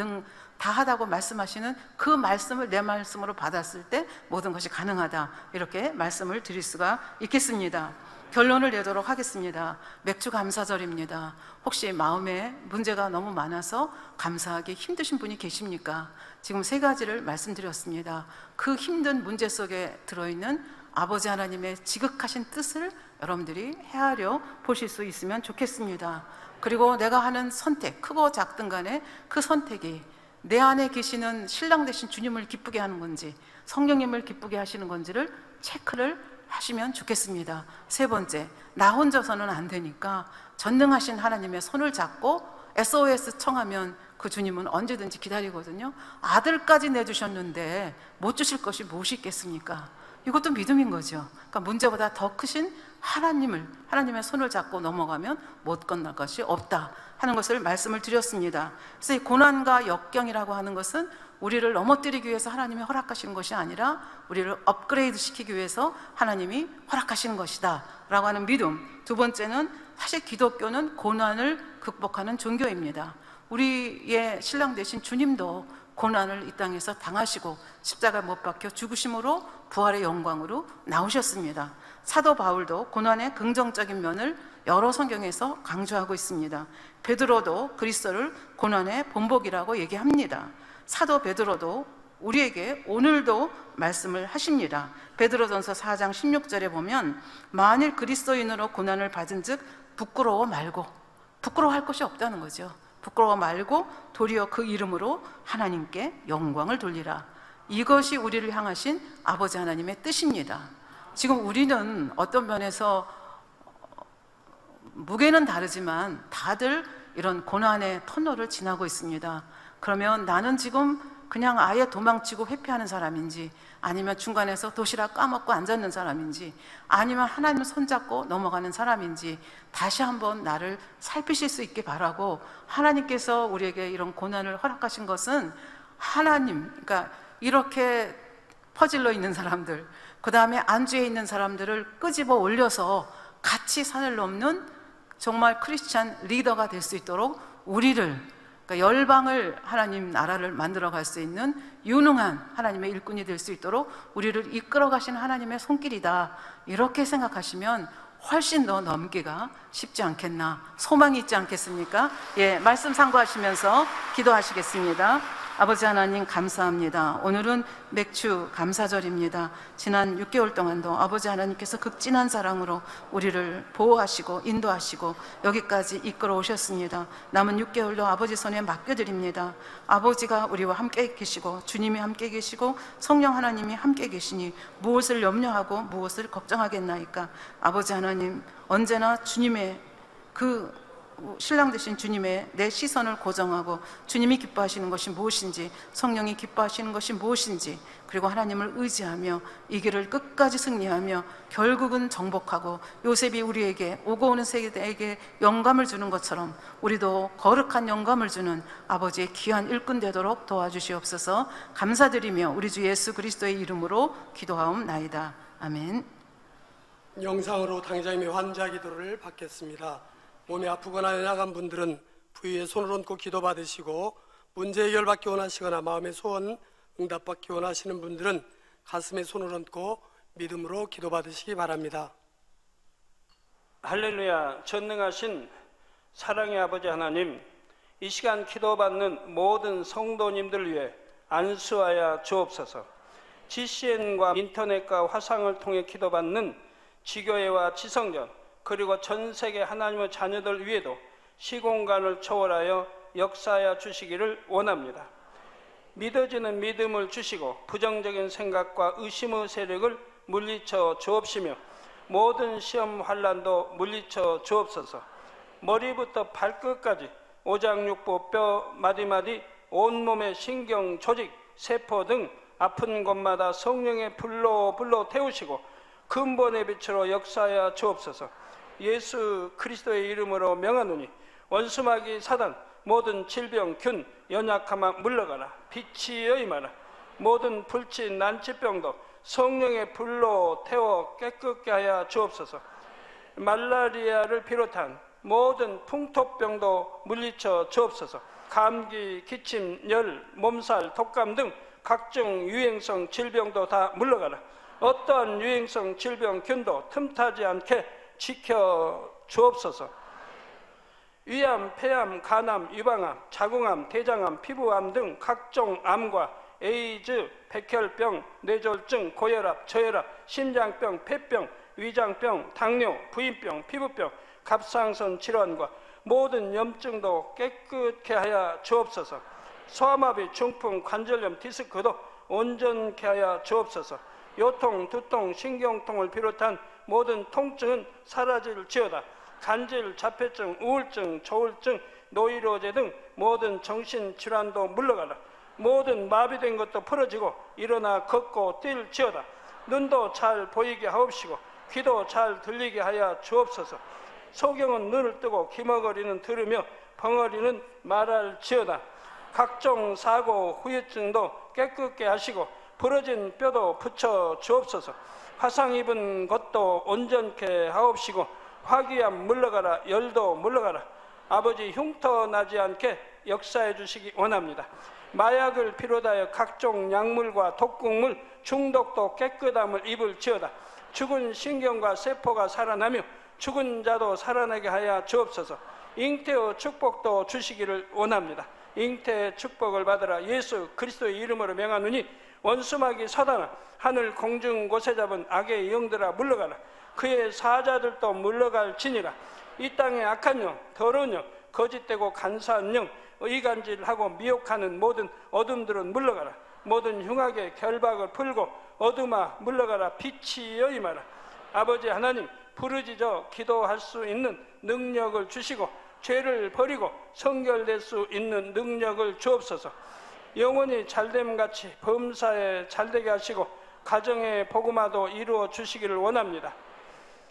다 하다고 말씀하시는 그 말씀을 내 말씀으로 받았을 때 모든 것이 가능하다, 이렇게 말씀을 드릴 수가 있겠습니다. 결론을 내도록 하겠습니다. 맥주 감사절입니다. 혹시 마음에 문제가 너무 많아서 감사하기 힘드신 분이 계십니까? 지금 3가지를 말씀드렸습니다. 그 힘든 문제 속에 들어있는 아버지 하나님의 지극하신 뜻을 여러분들이 헤아려 보실 수 있으면 좋겠습니다. 그리고 내가 하는 선택, 크고 작든 간에 그 선택이 내 안에 계시는 신랑 되신 주님을 기쁘게 하는 건지 성령님을 기쁘게 하시는 건지를 체크를 하시면 좋겠습니다. 3번째, 나 혼자서는 안 되니까 전능하신 하나님의 손을 잡고 SOS 청하면 그 주님은 언제든지 기다리거든요. 아들까지 내주셨는데 못 주실 것이 무엇이 있겠습니까? 이것도 믿음인 거죠. 그러니까 문제보다 더 크신 하나님의 손을 잡고 넘어가면 못 건널 것이 없다 하는 것을 말씀을 드렸습니다. 그래서 이 고난과 역경이라고 하는 것은 우리를 넘어뜨리기 위해서 하나님이 허락하시는 것이 아니라 우리를 업그레이드 시키기 위해서 하나님이 허락하시는 것이다 라고 하는 믿음. 2번째는 사실 기독교는 고난을 극복하는 종교입니다. 우리의 신랑 되신 주님도 고난을 이 땅에서 당하시고 십자가 못 박혀 죽으심으로 부활의 영광으로 나오셨습니다. 사도 바울도 고난의 긍정적인 면을 여러 성경에서 강조하고 있습니다. 베드로도 그리스도를 고난의 본복이라고 얘기합니다. 사도 베드로도 우리에게 오늘도 말씀을 하십니다. 베드로전서 4장 16절에 보면 만일 그리스도인으로 고난을 받은 즉 부끄러워 말고, 부끄러워할 것이 없다는 거죠. 부끄러워 말고 도리어 그 이름으로 하나님께 영광을 돌리라. 이것이 우리를 향하신 아버지 하나님의 뜻입니다. 지금 우리는 어떤 면에서 무게는 다르지만 다들 이런 고난의 터널을 지나고 있습니다. 그러면 나는 지금 그냥 아예 도망치고 회피하는 사람인지, 아니면 중간에서 도시락 까먹고 앉았는 사람인지, 아니면 하나님 손잡고 넘어가는 사람인지 다시 한번 나를 살피실 수 있게 바라고, 하나님께서 우리에게 이런 고난을 허락하신 것은 하나님, 그러니까 이렇게 퍼질러 있는 사람들, 그 다음에 안주해 있는 사람들을 끄집어 올려서 같이 산을 넘는 정말 크리스찬 리더가 될 수 있도록 우리를, 그러니까 열방을 하나님 나라를 만들어 갈 수 있는 유능한 하나님의 일꾼이 될 수 있도록 우리를 이끌어 가시는 하나님의 손길이다, 이렇게 생각하시면 훨씬 더 넘기가 쉽지 않겠나, 소망이 있지 않겠습니까? 예, 말씀 참고하시면서 기도하시겠습니다. 아버지 하나님 감사합니다. 오늘은 맥주 감사절입니다. 지난 6개월 동안도 아버지 하나님께서 극진한 사랑으로 우리를 보호하시고 인도하시고 여기까지 이끌어 오셨습니다. 남은 6개월도 아버지 손에 맡겨드립니다. 아버지가 우리와 함께 계시고 주님이 함께 계시고 성령 하나님이 함께 계시니 무엇을 염려하고 무엇을 걱정하겠나이까. 아버지 하나님, 언제나 주님의 그 신랑 되신 주님의 내 시선을 고정하고 주님이 기뻐하시는 것이 무엇인지, 성령이 기뻐하시는 것이 무엇인지, 그리고 하나님을 의지하며 이 길을 끝까지 승리하며 결국은 정복하고 요셉이 우리에게 오고 오는 세대에게 영감을 주는 것처럼 우리도 거룩한 영감을 주는 아버지의 귀한 일꾼 되도록 도와주시옵소서. 감사드리며 우리 주 예수 그리스도의 이름으로 기도하옵나이다. 아멘. 영상으로 당장의 환자 기도를 받겠습니다. 몸이 아프거나 연약한 분들은 부위에 손을 얹고 기도받으시고, 문제 해결받기 원하시거나 마음의 소원 응답받기 원하시는 분들은 가슴에 손을 얹고 믿음으로 기도받으시기 바랍니다. 할렐루야. 전능하신 사랑의 아버지 하나님, 이 시간 기도받는 모든 성도님들 위해 안수하여 주옵소서. GCN과 인터넷과 화상을 통해 기도받는 지교회와 지성전, 그리고 전 세계 하나님의 자녀들 위에도 시공간을 초월하여 역사하여 주시기를 원합니다. 믿어지는 믿음을 주시고 부정적인 생각과 의심의 세력을 물리쳐 주옵시며 모든 시험 환난도 물리쳐 주옵소서. 머리부터 발끝까지 오장육부 뼈 마디마디 온몸의 신경 조직 세포 등 아픈 곳마다 성령의 불로 태우시고 근본의 빛으로 역사하여 주옵소서. 예수 그리스도의 이름으로 명하노니 원수마귀 사단 모든 질병 균 연약함아 물러가라. 빛이여 임하라. 모든 불치 난치병도 성령의 불로 태워 깨끗게 하여 주옵소서. 말라리아를 비롯한 모든 풍토병도 물리쳐 주옵소서. 감기, 기침, 열, 몸살, 독감 등 각종 유행성 질병도 다 물러가라. 어떠한 유행성 질병 균도 틈타지 않게 지켜 주옵소서. 위암, 폐암, 간암, 유방암, 자궁암, 대장암, 피부암 등 각종 암과 에이즈, 백혈병, 뇌졸중, 고혈압, 저혈압, 심장병, 폐병, 위장병, 당뇨, 부인병, 피부병, 갑상선 질환과 모든 염증도 깨끗게 하여 주옵소서. 소아마비, 중풍, 관절염, 디스크도 온전케 하여 주옵소서. 요통, 두통, 신경통을 비롯한 모든 통증은 사라질지어다. 간질, 자폐증, 우울증, 조울증, 노이로제 등 모든 정신질환도 물러가라. 모든 마비된 것도 풀어지고 일어나 걷고 뛸지어다. 눈도 잘 보이게 하옵시고 귀도 잘 들리게 하여 주옵소서. 소경은 눈을 뜨고 기머거리는 들으며 벙어리는 말할지어다. 각종 사고, 후유증도 깨끗게 하시고 부러진 뼈도 붙여 주옵소서. 화상 입은 것도 온전케 하옵시고 화기암 물러가라. 열도 물러가라. 아버지 흉터 나지 않게 역사해 주시기 원합니다. 마약을 비롯하여 각종 약물과 독극물, 중독도 깨끗함을 입을지어다. 죽은 신경과 세포가 살아나며 죽은 자도 살아나게 하여 주옵소서. 잉태의 축복도 주시기를 원합니다. 잉태의 축복을 받으라. 예수 그리스도의 이름으로 명하노니 원수마귀 사단아, 하늘 공중 곳에 잡은 악의 영들아 물러가라. 그의 사자들도 물러갈지니라. 이 땅의 악한 영, 더러운 영, 거짓되고 간사한 영, 의간질하고 미혹하는 모든 어둠들은 물러가라. 모든 흉악의 결박을 풀고 어둠아 물러가라. 빛이여 임하라. 아버지 하나님, 부르짖어 기도할 수 있는 능력을 주시고 죄를 버리고 성결될 수 있는 능력을 주옵소서. 영원히 잘됨같이 범사에 잘되게 하시고 가정의 복음화도 이루어 주시기를 원합니다.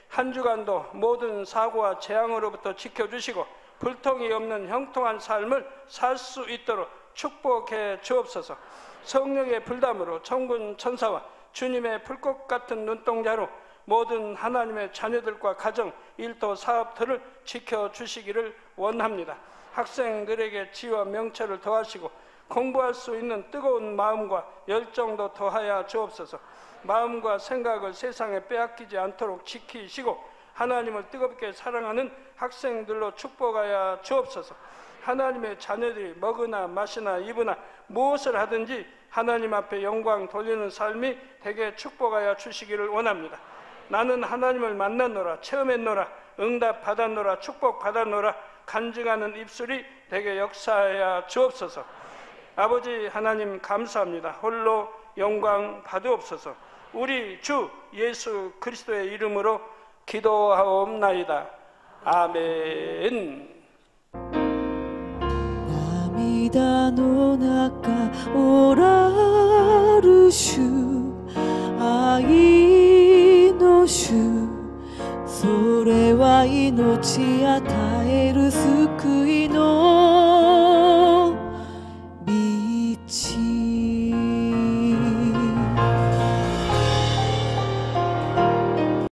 한 주간도 모든 사고와 재앙으로부터 지켜주시고 불통이 없는 형통한 삶을 살 수 있도록 축복해 주옵소서. 성령의 불담으로 천군 천사와 주님의 불꽃 같은 눈동자로 모든 하나님의 자녀들과 가정, 일도, 사업들을 지켜주시기를 원합니다. 학생들에게 지혜와 명철을 더하시고 공부할 수 있는 뜨거운 마음과 열정도 더하여 주옵소서. 마음과 생각을 세상에 빼앗기지 않도록 지키시고 하나님을 뜨겁게 사랑하는 학생들로 축복하여 주옵소서. 하나님의 자녀들이 먹으나 마시나 입으나 무엇을 하든지 하나님 앞에 영광 돌리는 삶이 되게 축복하여 주시기를 원합니다. 나는 하나님을 만났노라, 체험했노라, 응답 받았노라, 축복 받았노라 간증하는 입술이 되게 역사하여 주옵소서. 아버지 하나님 감사합니다. 홀로 영광 받으옵소서. 우리 주 예수 그리스도의 이름으로 기도하옵나이다. 아멘. 涙の中おらる主、愛の主、それは命与える救いの